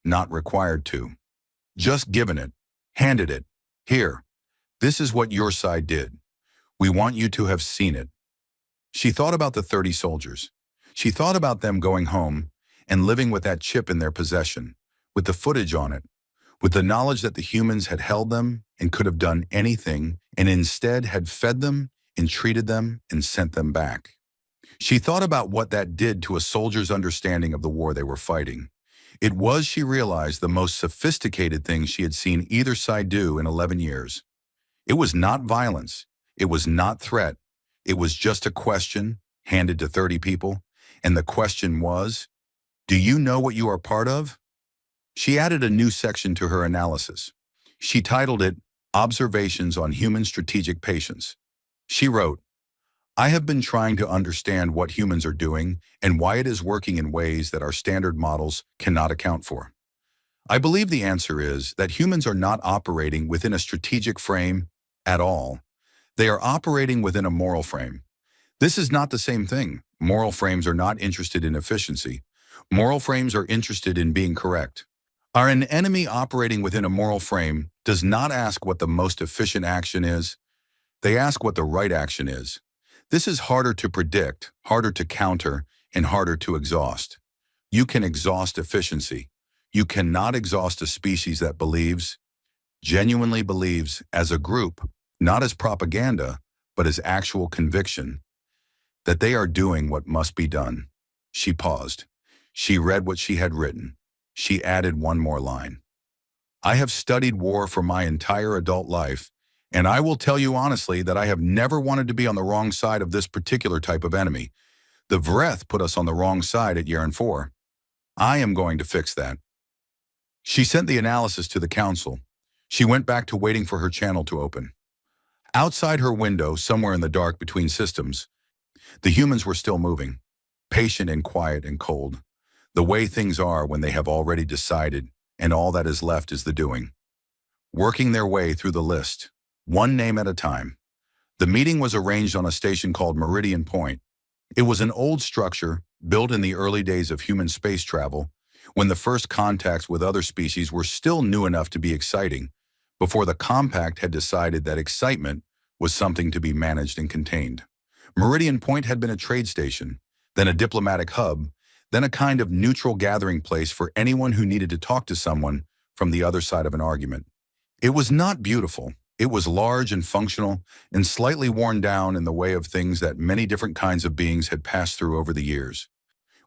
not required to. Just given it, handed it. "Here, this is what your side did. We want you to have seen it." She thought about the 30 soldiers. She thought about them going home and living with that chip in their possession, with the footage on it, with the knowledge that the humans had held them and could have done anything and instead had fed them and treated them and sent them back. She thought about what that did to a soldier's understanding of the war they were fighting. It was, she realized, the most sophisticated thing she had seen either side do in 11 years. It was not violence. It was not threat. It was just a question handed to 30 people, and the question was, "Do you know what you are part of?" She added a new section to her analysis. She titled it, "Observations on Human Strategic Patience." She wrote, "I have been trying to understand what humans are doing and why it is working in ways that our standard models cannot account for. I believe the answer is that humans are not operating within a strategic frame at all. They are operating within a moral frame. This is not the same thing. Moral frames are not interested in efficiency. Moral frames are interested in being correct. An enemy operating within a moral frame does not ask what the most efficient action is. They ask what the right action is. This is harder to predict, harder to counter, and harder to exhaust. You can exhaust efficiency. You cannot exhaust a species that believes, genuinely believes, as a group, not as propaganda, but as actual conviction, that they are doing what must be done." She paused. She read what she had written. She added one more line. "I have studied war for my entire adult life, and I will tell you honestly that I have never wanted to be on the wrong side of this particular type of enemy. The Vreth put us on the wrong side at Yaren 4. I am going to fix that." She sent the analysis to the council. She went back to waiting for her channel to open. Outside her window, somewhere in the dark between systems, the humans were still moving, patient and quiet and cold, the way things are when they have already decided and all that is left is the doing. Working their way through the list, one name at a time. The meeting was arranged on a station called Meridian Point. It was an old structure built in the early days of human space travel, when the first contacts with other species were still new enough to be exciting, before the compact had decided that excitement was something to be managed and contained. Meridian Point had been a trade station, then a diplomatic hub, then a kind of neutral gathering place for anyone who needed to talk to someone from the other side of an argument. It was not beautiful. It was large and functional and slightly worn down in the way of things that many different kinds of beings had passed through over the years.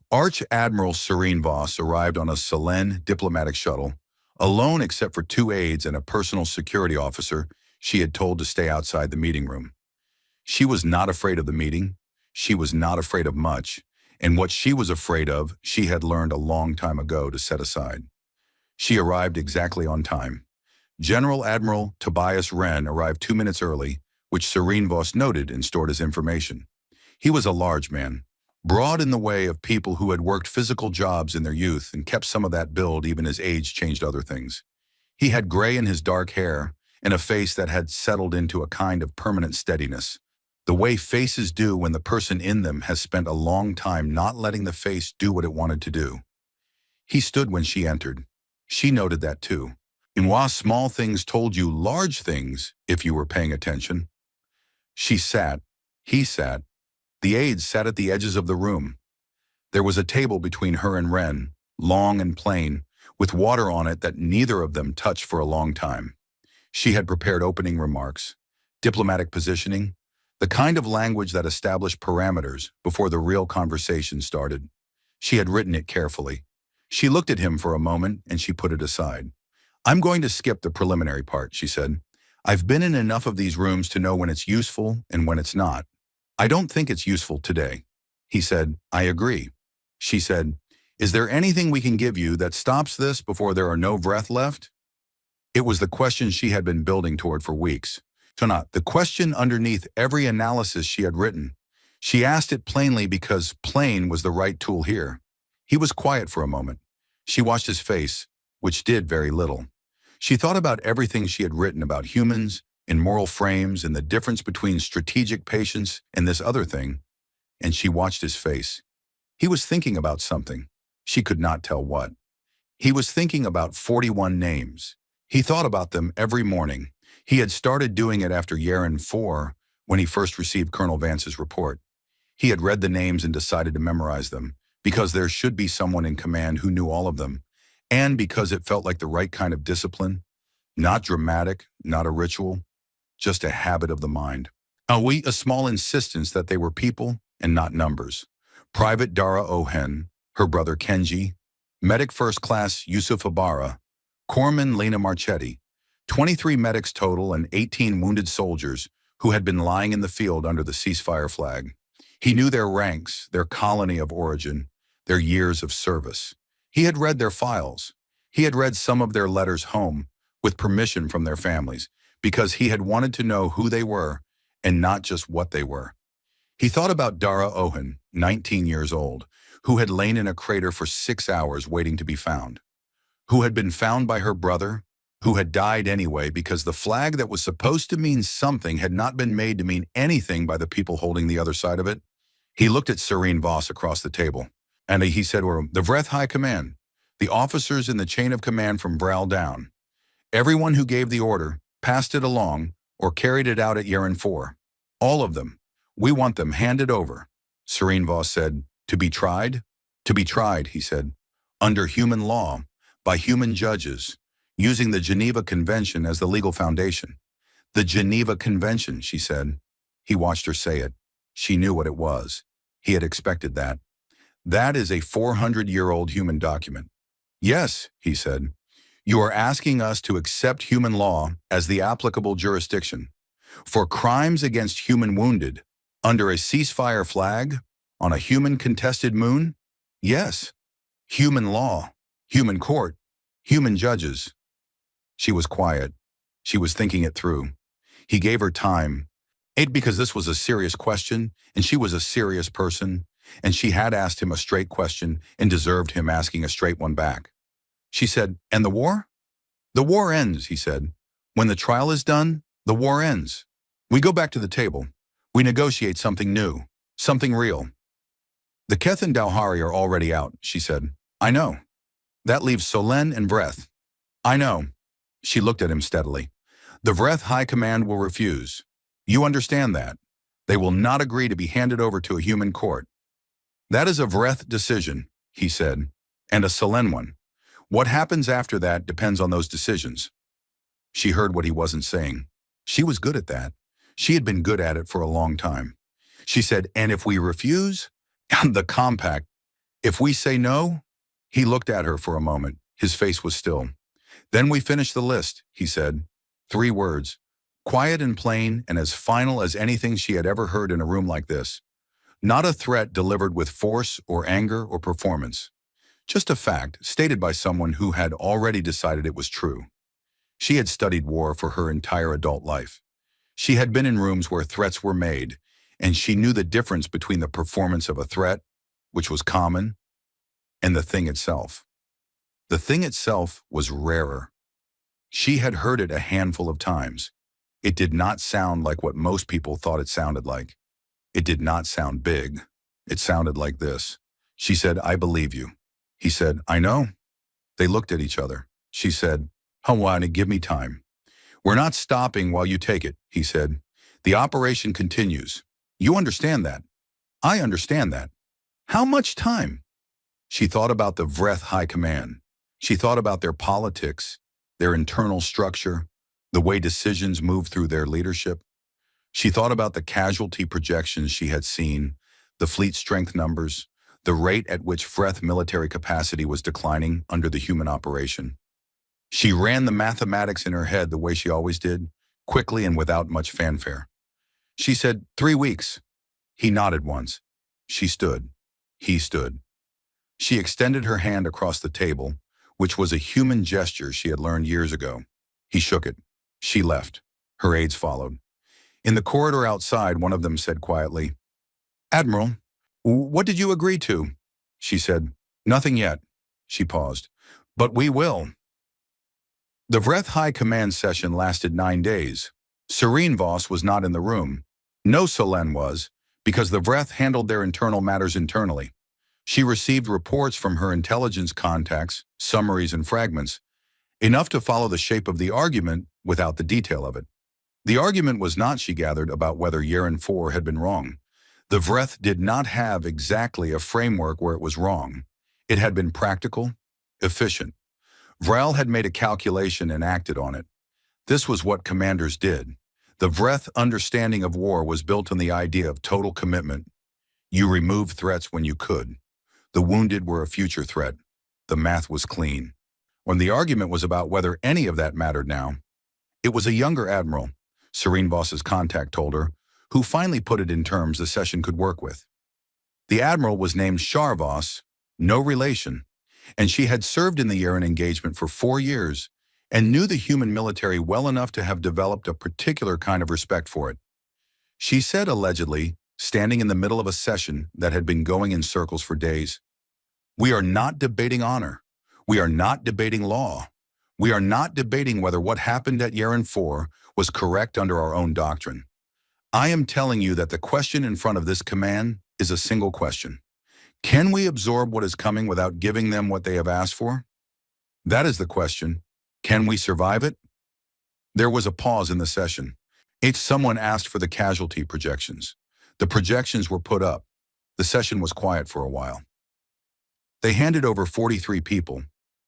Arch Admiral Serene Voss arrived on a Selene diplomatic shuttle, alone except for 2 aides and a personal security officer she had told to stay outside the meeting room. She was not afraid of the meeting. She was not afraid of much, and what she was afraid of, she had learned a long time ago to set aside. She arrived exactly on time. General Admiral Tobias Wren arrived 2 minutes early, which Serene Voss noted and stored as information. He was a large man, broad in the way of people who had worked physical jobs in their youth and kept some of that build even as age changed other things. He had gray in his dark hair and a face that had settled into a kind of permanent steadiness, the way faces do when the person in them has spent a long time not letting the face do what it wanted to do. He stood when she entered. She noted that too. And while small things told you large things if you were paying attention. She sat. He sat. The aides sat at the edges of the room. There was a table between her and Wren, long and plain, with water on it that neither of them touched for a long time. She had prepared opening remarks, diplomatic positioning, the kind of language that established parameters before the real conversation started. She had written it carefully. She looked at him for a moment and she put it aside. "I'm going to skip the preliminary part," she said. "I've been in enough of these rooms to know when it's useful and when it's not. I don't think it's useful today." He said, "I agree." She said, "Is there anything we can give you that stops this before there are no breath left?" It was the question she had been building toward for weeks. The question underneath every analysis she had written. She asked it plainly because plain was the right tool here. He was quiet for a moment. She watched his face, which did very little. She thought about everything she had written about humans and moral frames and the difference between strategic patience and this other thing, and she watched his face. He was thinking about something. She could not tell what. He was thinking about 41 names. He thought about them every morning. He had started doing it after Yaren 4 when he first received Colonel Vance's report. He had read the names and decided to memorize them because there should be someone in command who knew all of them, and because it felt like the right kind of discipline, not dramatic, not a ritual, just a habit of the mind. A small insistence that they were people and not numbers. Private Dara Ohen, her brother Kenji, Medic First Class Yusuf Ibarra, Corpsman Lena Marchetti, 23 medics total and 18 wounded soldiers who had been lying in the field under the ceasefire flag. He knew their ranks, their colony of origin, their years of service. He had read their files. He had read some of their letters home, with permission from their families, because he had wanted to know who they were and not just what they were. He thought about Dara Ohen, 19 years old, who had lain in a crater for 6 hours waiting to be found, who had been found by her brother, who had died anyway because the flag that was supposed to mean something had not been made to mean anything by the people holding the other side of it. He looked at Serene Voss across the table, and he said to her, "The Vreth High Command, the officers in the chain of command from Vral down. Everyone who gave the order, passed it along, or carried it out at Yaren 4. All of them. We want them handed over." Serene Voss said, "To be tried?" "To be tried," he said, "under human law, by human judges, using the Geneva Convention as the legal foundation." "The Geneva Convention," she said. He watched her say it. She knew what it was. He had expected that. "That is a 400-year-old human document." "Yes," he said. "You are asking us to accept human law as the applicable jurisdiction for crimes against human wounded under a ceasefire flag on a human contested moon?" "Yes. Human law, human court, human judges." She was quiet. She was thinking it through. He gave her time. Because this was a serious question, and she was a serious person, and she had asked him a straight question and deserved him asking a straight one back. She said, "And the war?" "The war ends," he said. "When the trial is done, the war ends. We go back to the table. We negotiate something new, something real." "The Keth and Dowhari are already out," she said. "I know. That leaves Solen and Vreth." "I know." She looked at him steadily. "The Vreth High Command will refuse. You understand that. They will not agree to be handed over to a human court." "That is a Vreth decision," he said, "and a Solen one. What happens after that depends on those decisions." She heard what he wasn't saying. She was good at that. She had been good at it for a long time. She said, "And if we refuse?" "The compact. If we say no?" He looked at her for a moment. His face was still. "Then we finish the list," he said. 3 words. Quiet and plain and as final as anything she had ever heard in a room like this. Not a threat delivered with force or anger or performance. Just a fact stated by someone who had already decided it was true. She had studied war for her entire adult life. She had been in rooms where threats were made, and she knew the difference between the performance of a threat, which was common, and the thing itself. The thing itself was rarer. She had heard it a handful of times. It did not sound like what most people thought it sounded like. It did not sound big. It sounded like this. She said, "I believe you." He said, "I know." They looked at each other. She said, "Hawana, give me time." "We're not stopping while you take it," he said. "The operation continues. You understand that." "I understand that." "How much time?" She thought about the Vreth High Command. She thought about their politics, their internal structure, the way decisions move through their leadership. She thought about the casualty projections she had seen, the fleet strength numbers, the rate at which Vreth military capacity was declining under the human operation. She ran the mathematics in her head the way she always did, quickly and without much fanfare. She said, 3 weeks. He nodded once. She stood. He stood. She extended her hand across the table, which was a human gesture she had learned years ago. He shook it. She left. Her aides followed. In the corridor outside, one of them said quietly, "Admiral, what did you agree to?" She said, "Nothing yet." She paused. "But we will." The Vreth High Command session lasted 9 days. Serene Voss was not in the room. No Solen was, because the Vreth handled their internal matters internally. She received reports from her intelligence contacts, summaries and fragments, enough to follow the shape of the argument without the detail of it. The argument was not, she gathered, about whether Yeren 4 had been wrong. The Vreth did not have exactly a framework where it was wrong. It had been practical, efficient. Vrel had made a calculation and acted on it. This was what commanders did. The Vreth understanding of war was built on the idea of total commitment. You removed threats when you could. The wounded were a future threat. The math was clean. When the argument was about whether any of that mattered now, it was a younger admiral, Serene Voss's contact told her, who finally put it in terms the session could work with. The admiral was named Shar Voss, no relation, and she had served in the Yeren engagement for 4 years and knew the human military well enough to have developed a particular kind of respect for it. She said allegedly, standing in the middle of a session that had been going in circles for days, "We are not debating honor. We are not debating law. We are not debating whether what happened at Yeren 4 was correct under our own doctrine. I am telling you that the question in front of this command is a single question. Can we absorb what is coming without giving them what they have asked for? That is the question. Can we survive it?" There was a pause in the session. Someone asked for the casualty projections. The projections were put up. The session was quiet for a while. They handed over 43 people.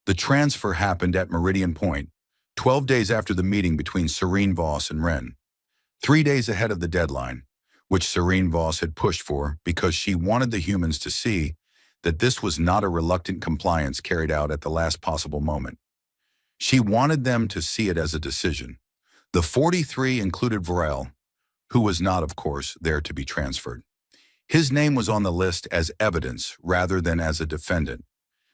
The transfer happened at Meridian Point, 12 days after the meeting between Serene Voss and Wren. 3 days ahead of the deadline, which Serene Voss had pushed for because she wanted the humans to see that this was not a reluctant compliance carried out at the last possible moment. She wanted them to see it as a decision. The 43 included Varel, who was not, of course, there to be transferred. His name was on the list as evidence rather than as a defendant.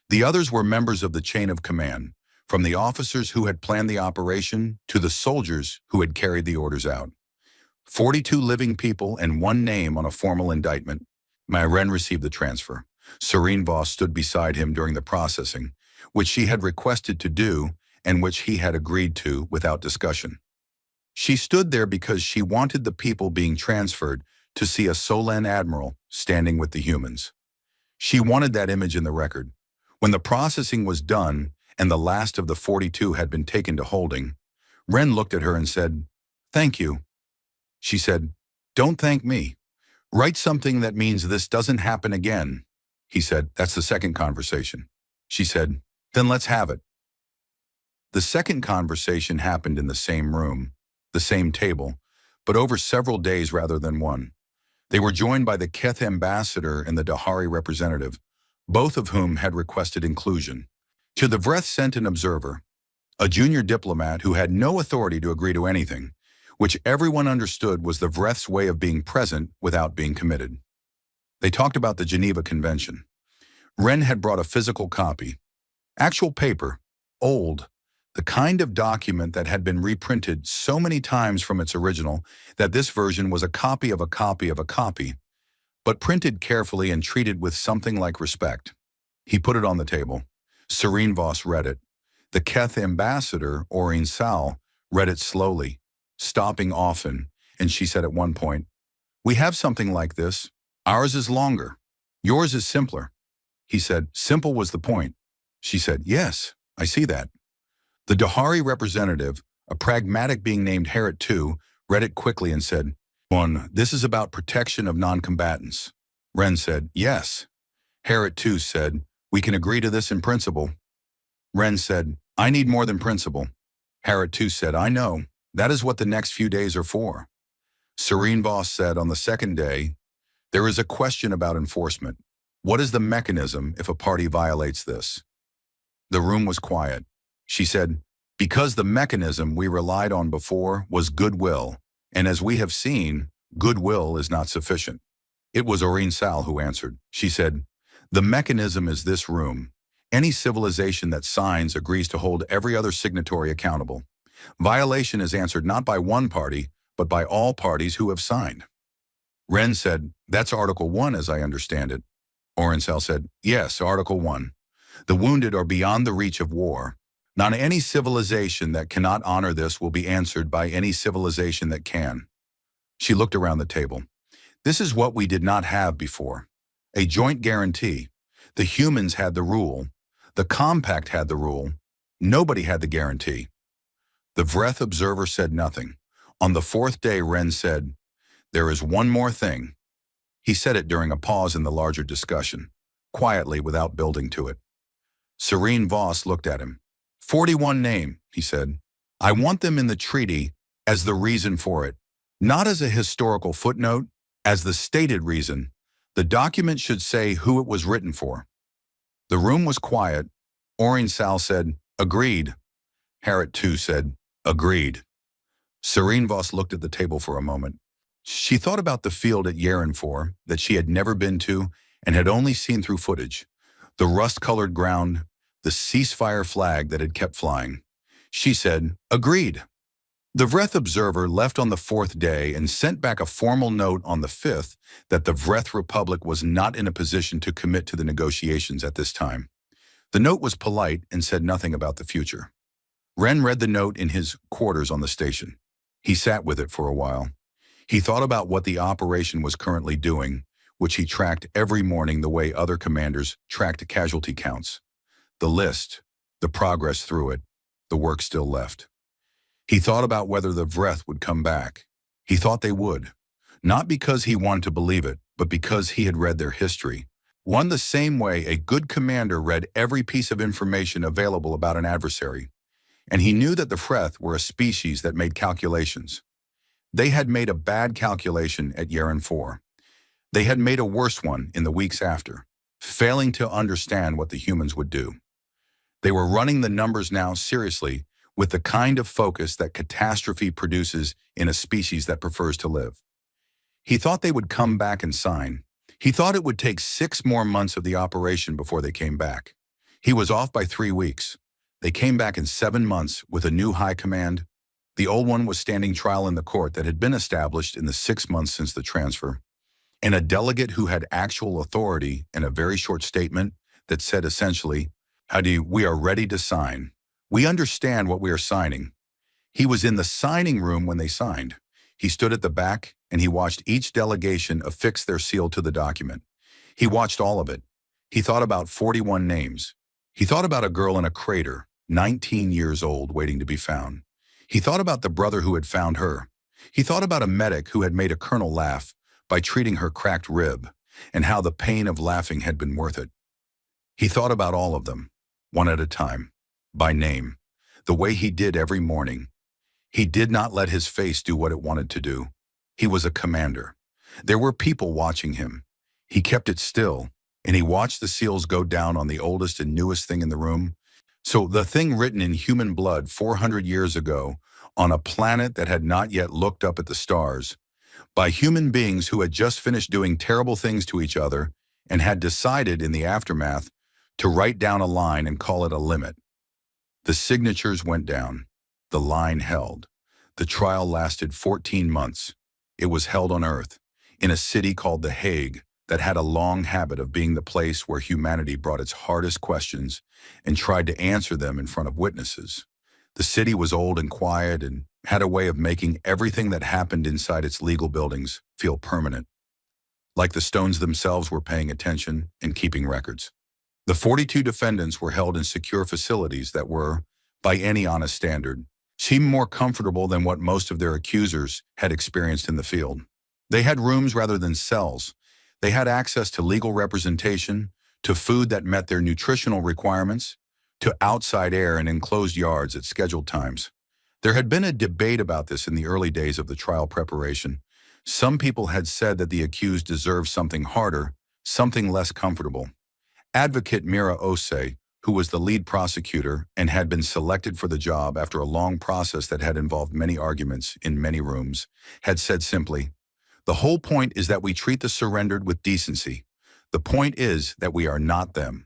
The others were members of the chain of command, from the officers who had planned the operation to the soldiers who had carried the orders out. 42 living people and one name on a formal indictment. Wren received the transfer. Serene Voss stood beside him during the processing, which she had requested to do and which he had agreed to without discussion. She stood there because she wanted the people being transferred to see a Solan admiral standing with the humans. She wanted that image in the record. When the processing was done and the last of the 42 had been taken to holding, Wren looked at her and said, "Thank you." She said, "Don't thank me. Write something that means this doesn't happen again." He said, "That's the second conversation." She said, "Then let's have it." The second conversation happened in the same room, the same table, but over several days rather than one. They were joined by the Keth ambassador and the Dahari representative, both of whom had requested inclusion. To the Vreth sent an observer, a junior diplomat who had no authority to agree to anything, which everyone understood was the Vreth's way of being present without being committed. They talked about the Geneva Convention. Wren had brought a physical copy, actual paper, old, the kind of document that had been reprinted so many times from its original that this version was a copy of a copy of a copy, but printed carefully and treated with something like respect. He put it on the table. Serene Voss read it. The Keth ambassador, Oreen Sal, read it slowly, stopping often, and she said at one point, "We have something like this. Ours is longer. Yours is simpler." He said, "Simple was the point." She said, "Yes, I see that." The Dahari representative, a pragmatic being named Harriet II, read it quickly and said, "1. This is about protection of non-combatants." Wren said, "Yes." Harriet II said, "We can agree to this in principle." Wren said, "I need more than principle." Harriet II said, "I know. That is what the next few days are for." Serene Voss said on the second day, "There is a question about enforcement. What is the mechanism if a party violates this?" The room was quiet. She said, "Because the mechanism we relied on before was goodwill, and as we have seen, goodwill is not sufficient." It was Oreen Sal who answered. She said, "The mechanism is this room. Any civilization that signs agrees to hold every other signatory accountable. Violation is answered not by one party, but by all parties who have signed." Wren said, "That's Article 1 as I understand it." Oreen Sal said, "Yes, Article 1. The wounded are beyond the reach of war. Not any civilization that cannot honor this will be answered by any civilization that can." She looked around the table. "This is what we did not have before. A joint guarantee. The humans had the rule. The compact had the rule. Nobody had the guarantee." The Vreth observer said nothing. On the fourth day, Wren said, "There is one more thing." He said it during a pause in the larger discussion, quietly without building to it. Serene Voss looked at him. 41 name, he said. "I want them in the treaty as the reason for it, not as a historical footnote, as the stated reason. The document should say who it was written for." The room was quiet. Oreen Sal said, "Agreed." Harriet II said, "Agreed." Serene Voss looked at the table for a moment. She thought about the field at Yarenfor that she had never been to and had only seen through footage, the rust-colored ground, the ceasefire flag that had kept flying. She said, "Agreed." The Vreth observer left on the fourth day and sent back a formal note on the fifth that the Vreth Republic was not in a position to commit to the negotiations at this time. The note was polite and said nothing about the future. Wren read the note in his quarters on the station. He sat with it for a while. He thought about what the operation was currently doing, which he tracked every morning the way other commanders tracked casualty counts. The list, the progress through it, the work still left. He thought about whether the Vreth would come back. He thought they would, not because he wanted to believe it, but because he had read their history. One the same way a good commander read every piece of information available about an adversary. And he knew that the Vreth were a species that made calculations. They had made a bad calculation at Yarenfor. They had made a worse one in the weeks after, failing to understand what the humans would do. They were running the numbers now seriously, with the kind of focus that catastrophe produces in a species that prefers to live. He thought they would come back and sign. He thought it would take 6 more months of the operation before they came back. He was off by 3 weeks. They came back in 7 months with a new high command. The old one was standing trial in the court that had been established in the 6 months since the transfer. And a delegate who had actual authority in a very short statement that said essentially, Hadi, we are ready to sign. We understand what we are signing. He was in the signing room when they signed. He stood at the back and he watched each delegation affix their seal to the document. He watched all of it. He thought about 41 names. He thought about a girl in a crater, 19 years old, waiting to be found. He thought about the brother who had found her. He thought about a medic who had made a colonel laugh by treating her cracked rib, and how the pain of laughing had been worth it. He thought about all of them, one at a time, by name, the way he did every morning. He did not let his face do what it wanted to do. He was a commander. There were people watching him. He kept it still, and he watched the seals go down on the oldest and newest thing in the room. So the thing written in human blood 400 years ago on a planet that had not yet looked up at the stars, by human beings who had just finished doing terrible things to each other and had decided in the aftermath to write down a line and call it a limit. The signatures went down. The line held. The trial lasted 14 months. It was held on Earth, in a city called The Hague that had a long habit of being the place where humanity brought its hardest questions and tried to answer them in front of witnesses. The city was old and quiet and had a way of making everything that happened inside its legal buildings feel permanent, like the stones themselves were paying attention and keeping records. The 42 defendants were held in secure facilities that were, by any honest standard, seemed more comfortable than what most of their accusers had experienced in the field. They had rooms rather than cells. They had access to legal representation, to food that met their nutritional requirements, to outside air and enclosed yards at scheduled times. There had been a debate about this in the early days of the trial preparation. Some people had said that the accused deserved something harder, something less comfortable. Advocate Mira Ose, who was the lead prosecutor and had been selected for the job after a long process that had involved many arguments in many rooms, had said simply, "The whole point is that we treat the surrendered with decency. The point is that we are not them."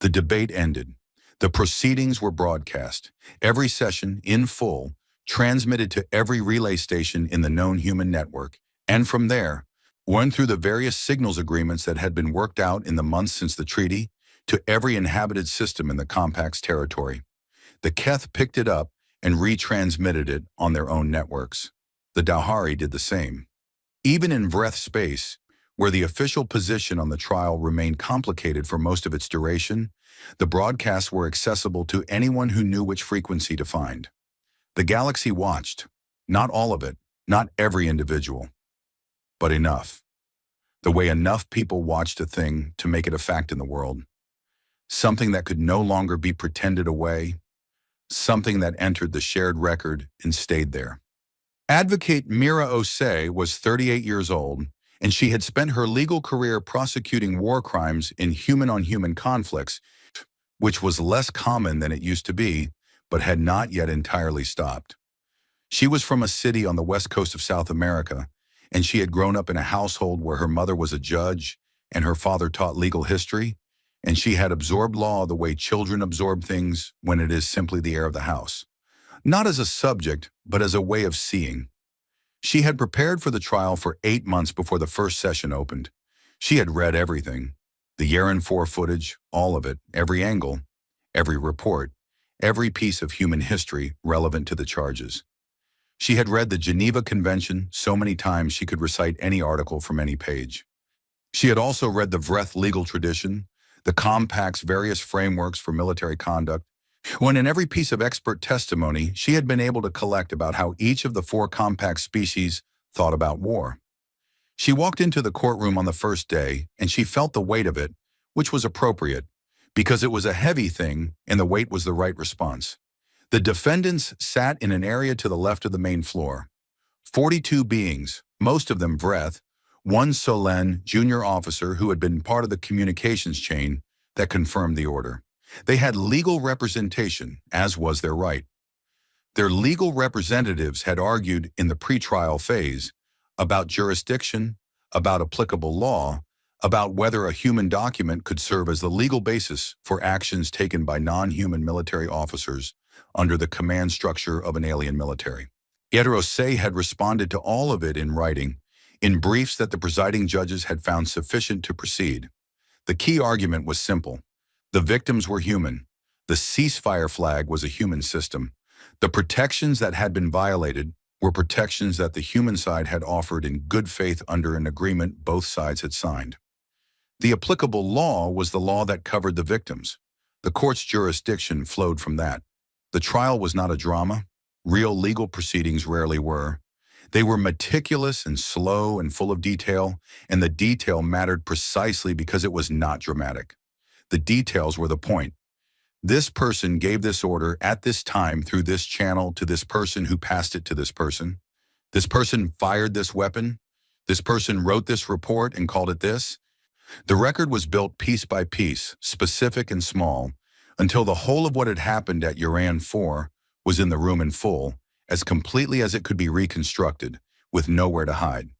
The debate ended. The proceedings were broadcast, every session, in full, transmitted to every relay station in the known human network, and from there, went through the various signals agreements that had been worked out in the months since the treaty, to every inhabited system in the compact's territory. The Keth picked it up and retransmitted it on their own networks. The Dahari did the same. Even in Vreth space, where the official position on the trial remained complicated for most of its duration, the broadcasts were accessible to anyone who knew which frequency to find. The galaxy watched. Not all of it, not every individual, but enough. The way enough people watched a thing to make it a fact in the world. Something that could no longer be pretended away. Something that entered the shared record and stayed there. Advocate Mira Ose was 38 years old, and she had spent her legal career prosecuting war crimes in human-on-human conflicts, which was less common than it used to be, but had not yet entirely stopped. She was from a city on the west coast of South America, and she had grown up in a household where her mother was a judge and her father taught legal history, and she had absorbed law the way children absorb things when it is simply the air of the house. Not as a subject, but as a way of seeing. She had prepared for the trial for 8 months before the first session opened. She had read everything. The Yaren 4 footage, all of it, every angle, every report, every piece of human history relevant to the charges. She had read the Geneva Convention so many times she could recite any article from any page. She had also read the Vreth legal tradition, the Compact's various frameworks for military conduct, when in every piece of expert testimony she had been able to collect about how each of the 4 Compact species thought about war. She walked into the courtroom on the first day, and she felt the weight of it, which was appropriate, because it was a heavy thing and the weight was the right response. The defendants sat in an area to the left of the main floor. 42 beings, most of them Vreth, one Solen, junior officer who had been part of the communications chain that confirmed the order. They had legal representation, as was their right. Their legal representatives had argued in the pretrial phase about jurisdiction, about applicable law, about whether a human document could serve as the legal basis for actions taken by non-human military officers under the command structure of an alien military. Yet Rosé had responded to all of it in writing, in briefs that the presiding judges had found sufficient to proceed. The key argument was simple. The victims were human. The ceasefire flag was a human system. The protections that had been violated were protections that the human side had offered in good faith under an agreement both sides had signed. The applicable law was the law that covered the victims. The court's jurisdiction flowed from that. The trial was not a drama. Real legal proceedings rarely were. They were meticulous and slow and full of detail, and the detail mattered precisely because it was not dramatic. The details were the point. This person gave this order at this time through this channel to this person who passed it to this person. This person fired this weapon. This person wrote this report and called it this. The record was built piece by piece, specific and small, until the whole of what had happened at Uran 4 was in the room in full, as completely as it could be reconstructed, with nowhere to hide.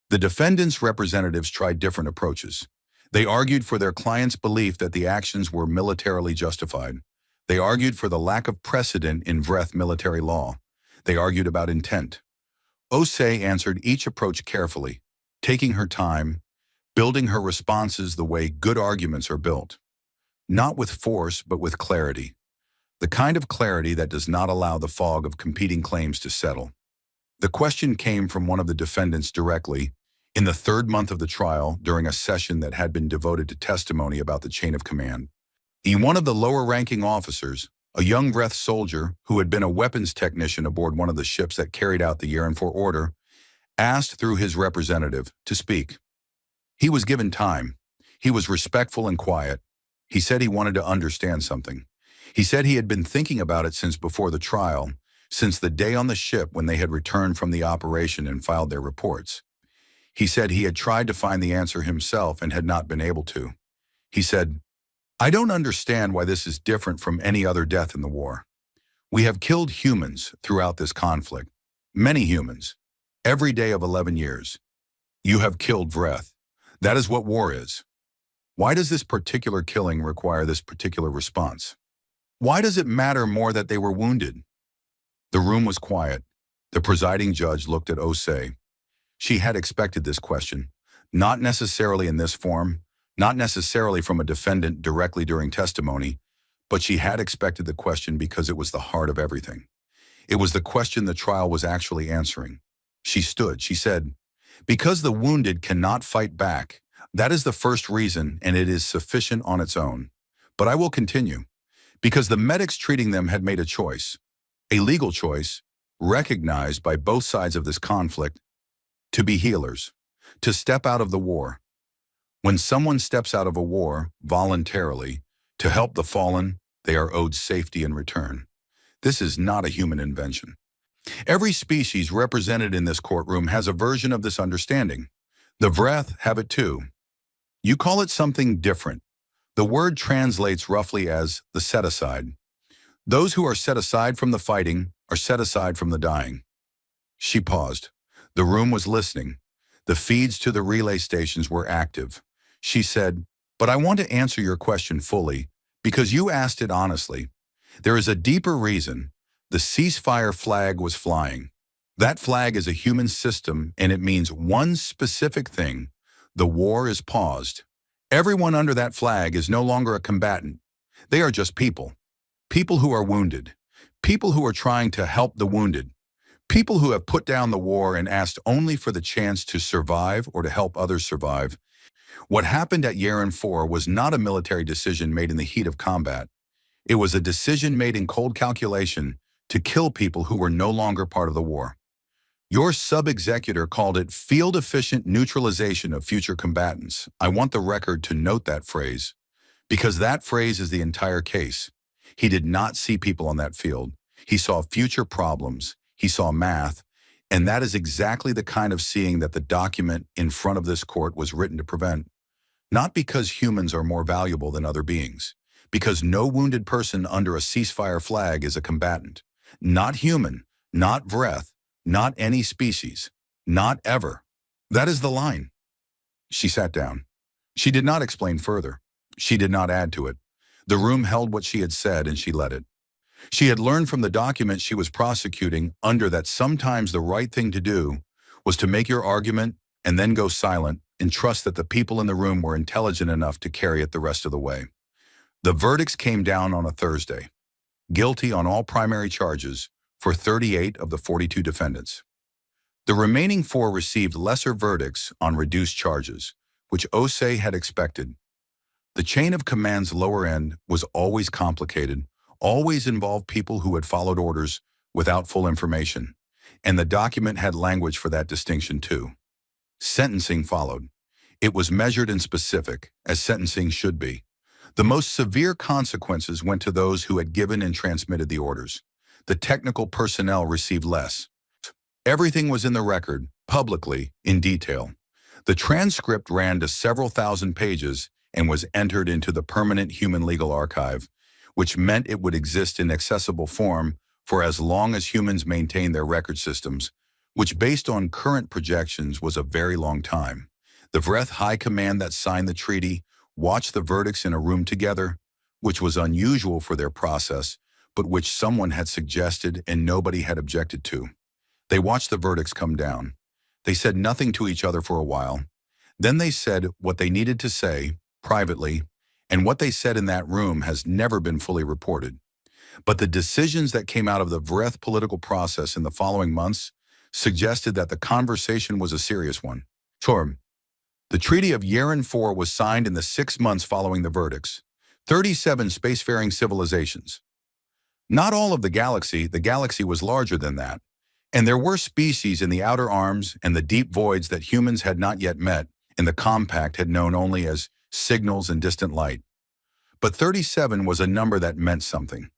The defendants' representatives tried different approaches. They argued for their client's belief that the actions were militarily justified. They argued for the lack of precedent in Vreth military law. They argued about intent. Osei answered each approach carefully, taking her time, building her responses the way good arguments are built. Not with force, but with clarity. The kind of clarity that does not allow the fog of competing claims to settle. The question came from one of the defendants directly, in the third month of the trial, during a session that had been devoted to testimony about the chain of command. One of the lower-ranking officers, a young Vreth soldier who had been a weapons technician aboard one of the ships that carried out the Yaren 4 order, asked through his representative to speak. He was given time. He was respectful and quiet. He said he wanted to understand something. He said he had been thinking about it since before the trial, since the day on the ship when they had returned from the operation and filed their reports. He said he had tried to find the answer himself and had not been able to. He said, "I don't understand why this is different from any other death in the war. We have killed humans throughout this conflict, many humans, every day of 11 years. You have killed Vreth. That is what war is. Why does this particular killing require this particular response? Why does it matter more that they were wounded?" The room was quiet. The presiding judge looked at Osei. She had expected this question, not necessarily in this form, not necessarily from a defendant directly during testimony, but she had expected the question because it was the heart of everything. It was the question the trial was actually answering. She stood. She said, "Because the wounded cannot fight back, that is the first reason, and it is sufficient on its own. But I will continue. Because the medics treating them had made a choice, a legal choice, recognized by both sides of this conflict, to be healers, to step out of the war. When someone steps out of a war voluntarily to help the fallen, they are owed safety in return. This is not a human invention. Every species represented in this courtroom has a version of this understanding. The Vreth have it too. You call it something different. The word translates roughly as the set-aside. Those who are set aside from the fighting are set aside from the dying." She paused. The room was listening. The feeds to the relay stations were active. She said, "But I want to answer your question fully, because you asked it honestly. There is a deeper reason. The ceasefire flag was flying. That flag is a human system, and it means one specific thing. The war is paused. Everyone under that flag is no longer a combatant. They are just people. People who are wounded. People who are trying to help the wounded. People who have put down the war and asked only for the chance to survive or to help others survive. What happened at Yaren 4 was not a military decision made in the heat of combat. It was a decision made in cold calculation to kill people who were no longer part of the war. Your sub-executor called it field-efficient neutralization of future combatants. I want the record to note that phrase, because that phrase is the entire case. He did not see people on that field. He saw future problems. He saw math, and that is exactly the kind of seeing that the document in front of this court was written to prevent. Not because humans are more valuable than other beings, because no wounded person under a ceasefire flag is a combatant. Not human, not Vreth, not any species, not ever. That is the line. She sat down. She did not explain further. She did not add to it. The room held what she had said and she let it. She had learned from the document she was prosecuting under that sometimes the right thing to do was to make your argument and then go silent and trust that the people in the room were intelligent enough to carry it the rest of the way. The verdicts came down on a Thursday. Guilty on all primary charges for 38 of the 42 defendants. The remaining 4 received lesser verdicts on reduced charges, which Osei had expected. The chain of command's lower end was always complicated, always involved people who had followed orders without full information, and the document had language for that distinction too. Sentencing followed. It was measured and specific, as sentencing should be. The most severe consequences went to those who had given and transmitted the orders. The technical personnel received less. Everything was in the record, publicly, in detail. The transcript ran to several thousand pages and was entered into the permanent human legal archive, which meant it would exist in accessible form for as long as humans maintained their record systems, which based on current projections was a very long time. The Vreth High Command that signed the treaty watched the verdicts in a room together, which was unusual for their process, but which someone had suggested and nobody had objected to. They watched the verdicts come down. They said nothing to each other for a while. Then they said what they needed to say, privately, and what they said in that room has never been fully reported. But the decisions that came out of the Vreth political process in the following months suggested that the conversation was a serious one. The Treaty of Yeren 4 was signed in the 6 months following the verdicts. 37 spacefaring civilizations. Not all of the galaxy was larger than that. And there were species in the outer arms and the deep voids that humans had not yet met and the compact had known only as signals and distant light. But 37 was a number that meant something.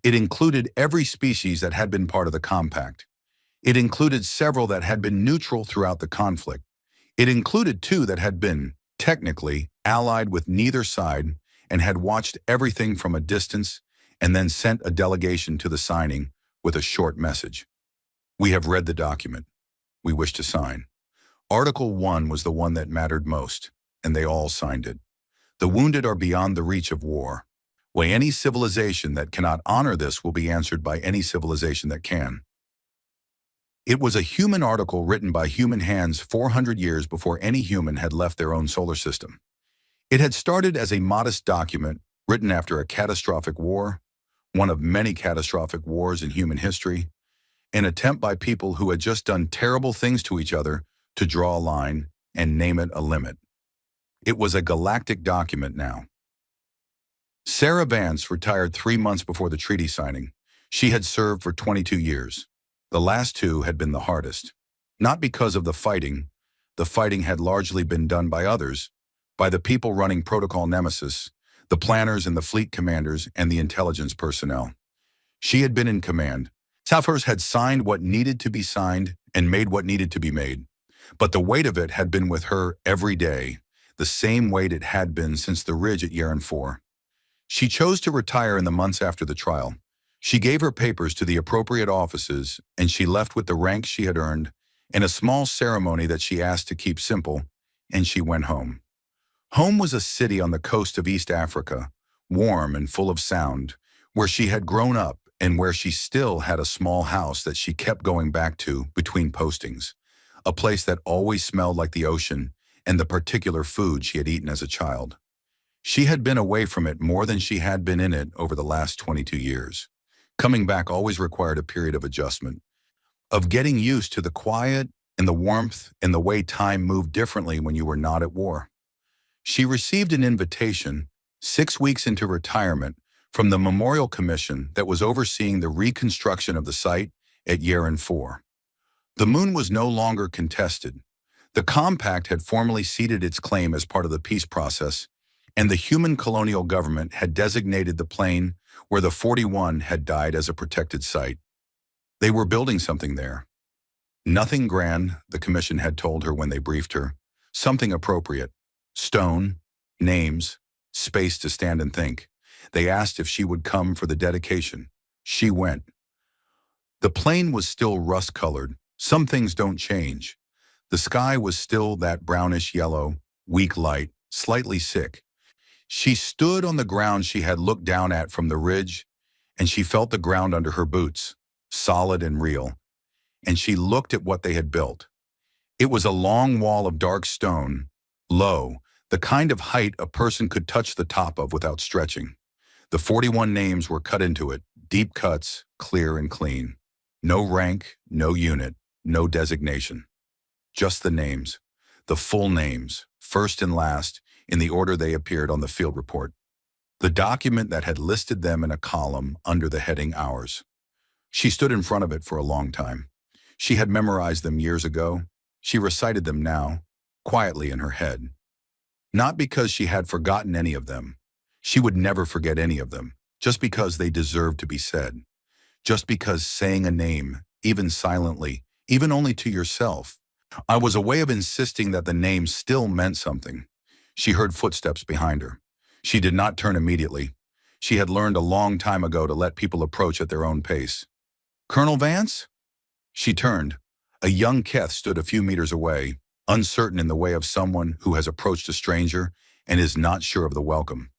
It included every species that had been part of the compact. It included several that had been neutral throughout the conflict. It included 2 that had been, technically, allied with neither side and had watched everything from a distance and then sent a delegation to the signing with a short message. We have read the document. We wish to sign. Article 1 was the one that mattered most, and they all signed it. The wounded are beyond the reach of war. Why any civilization that cannot honor this will be answered by any civilization that can. It was a human article written by human hands 400 years before any human had left their own solar system. It had started as a modest document written after a catastrophic war, one of many catastrophic wars in human history, an attempt by people who had just done terrible things to each other to draw a line and name it a limit. It was a galactic document now. Sarah Vance retired 3 months before the treaty signing. She had served for 22 years. The last 2 had been the hardest. Not because of the fighting had largely been done by others, by the people running Protocol Nemesis, the planners and the fleet commanders and the intelligence personnel. She had been in command. Safars had signed what needed to be signed and made what needed to be made. But the weight of it had been with her every day, the same weight it had been since the ridge at Yeren 4. She chose to retire in the months after the trial. She gave her papers to the appropriate offices, and she left with the rank she had earned and a small ceremony that she asked to keep simple, and she went home. Home was a city on the coast of East Africa, warm and full of sound, where she had grown up and where she still had a small house that she kept going back to between postings, a place that always smelled like the ocean and the particular food she had eaten as a child. She had been away from it more than she had been in it over the last 22 years. Coming back always required a period of adjustment, of getting used to the quiet and the warmth and the way time moved differently when you were not at war. She received an invitation 6 weeks into retirement from the Memorial Commission that was overseeing the reconstruction of the site at Yeren 4. The moon was no longer contested. The compact had formally ceded its claim as part of the peace process, and the human colonial government had designated the plain where the 41 had died as a protected site. They were building something there. Nothing grand, the commission had told her when they briefed her. Something appropriate. Stone, names, space to stand and think. They asked if she would come for the dedication. She went. The plain was still rust-colored. Some things don't change. The sky was still that brownish yellow, weak light, slightly sick. She stood on the ground she had looked down at from the ridge, and she felt the ground under her boots, solid and real, and she looked at what they had built. It was a long wall of dark stone, low, the kind of height a person could touch the top of without stretching. The 41 names were cut into it, deep cuts, clear and clean. No rank, no unit, no designation. Just the names, the full names, first and last, in the order they appeared on the field report. The document that had listed them in a column under the heading Hours. She stood in front of it for a long time. She had memorized them years ago. She recited them now, quietly in her head. Not because she had forgotten any of them. She would never forget any of them, just because they deserved to be said. Just because saying a name, even silently, even only to yourself, was a way of insisting that the name still meant something. She heard footsteps behind her. She did not turn immediately. She had learned a long time ago to let people approach at their own pace. "Colonel Vance?" She turned. A young Keth stood a few meters away, uncertain in the way of someone who has approached a stranger and is not sure of the welcome.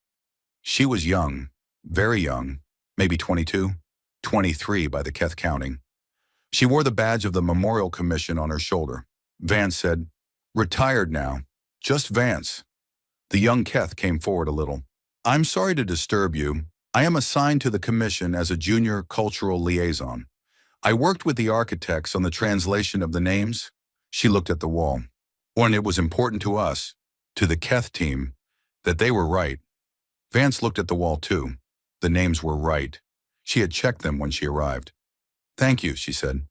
She was young, very young, maybe 22, 23 by the Keth counting. She wore the badge of the Memorial Commission on her shoulder. Vance said, "Retired now. Just Vance." The young Keth came forward a little. "I'm sorry to disturb you. I am assigned to the commission as a junior cultural liaison. I worked with the architects on the translation of the names." She looked at the wall. "And it was important to us, to the Keth team, that they were right." Vance looked at the wall too. The names were right. She had checked them when she arrived. "Thank you," she said.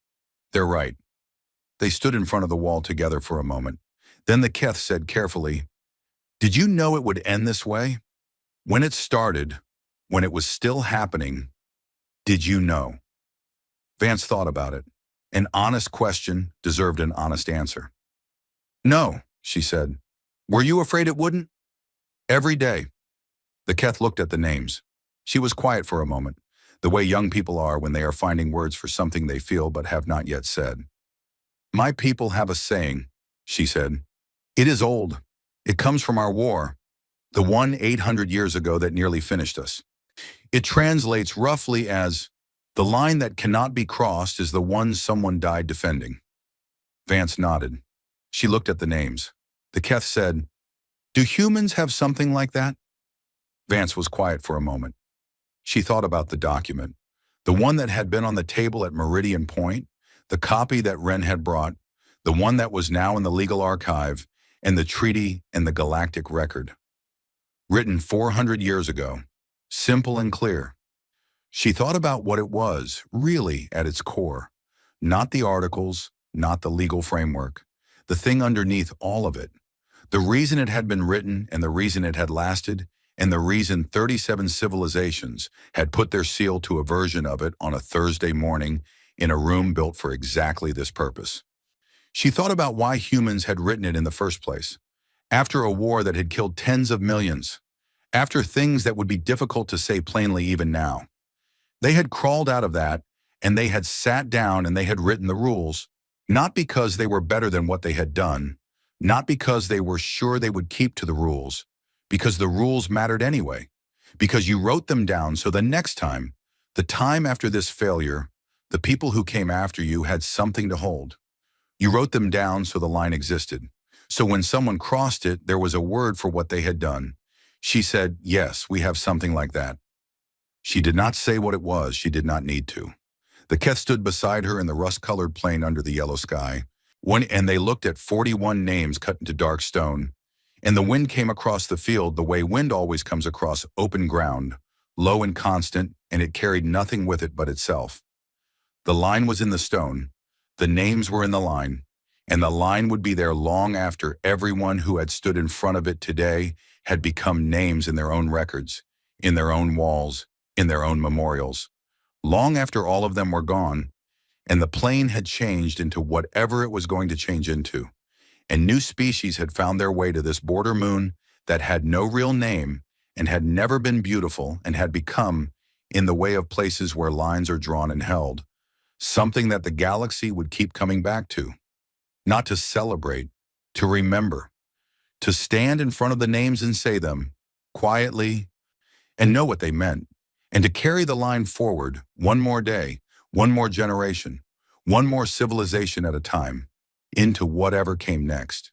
"They're right." They stood in front of the wall together for a moment. Then the Keth said carefully, "Did you know it would end this way? When it started, when it was still happening, did you know?" Vance thought about it. An honest question deserved an honest answer. "No," she said. "Were you afraid it wouldn't?" "Every day." The Keth looked at the names. She was quiet for a moment, the way young people are when they are finding words for something they feel but have not yet said. "My people have a saying," she said. "It is old. It comes from our war, the one 800 years ago that nearly finished us. It translates roughly as, 'The line that cannot be crossed is the one someone died defending.'" Vance nodded. She looked at the names. The Keth said, "Do humans have something like that?" Vance was quiet for a moment. She thought about the document, the one that had been on the table at Meridian Point, the copy that Wren had brought, the one that was now in the legal archive, and the treaty and the galactic record. Written 400 years ago, simple and clear. She thought about what it was, really, at its core. Not the articles, not the legal framework, the thing underneath all of it. The reason it had been written and the reason it had lasted, and the reason 37 civilizations had put their seal to a version of it on a Thursday morning in a room built for exactly this purpose. She thought about why humans had written it in the first place, after a war that had killed tens of millions, after things that would be difficult to say plainly even now. They had crawled out of that, and they had sat down and they had written the rules, not because they were better than what they had done, not because they were sure they would keep to the rules, because the rules mattered anyway, because you wrote them down so the next time, the time after this failure, the people who came after you had something to hold. You wrote them down so the line existed. So when someone crossed it, there was a word for what they had done. She said, "Yes, we have something like that." She did not say what it was. She did not need to. The Keth stood beside her in the rust-colored plain under the yellow sky, and they looked at 41 names cut into dark stone. And the wind came across the field the way wind always comes across open ground, low and constant, and it carried nothing with it but itself. The line was in the stone, the names were in the line, and the line would be there long after everyone who had stood in front of it today had become names in their own records, in their own walls, in their own memorials. Long after all of them were gone, and the plain had changed into whatever it was going to change into. And new species had found their way to this border moon that had no real name and had never been beautiful and had become, in the way of places where lines are drawn and held, something that the galaxy would keep coming back to. Not to celebrate, to remember. to stand in front of the names and say them, quietly, and know what they meant, and to carry the line forward one more day, one more generation, one more civilization at a time, into whatever came next.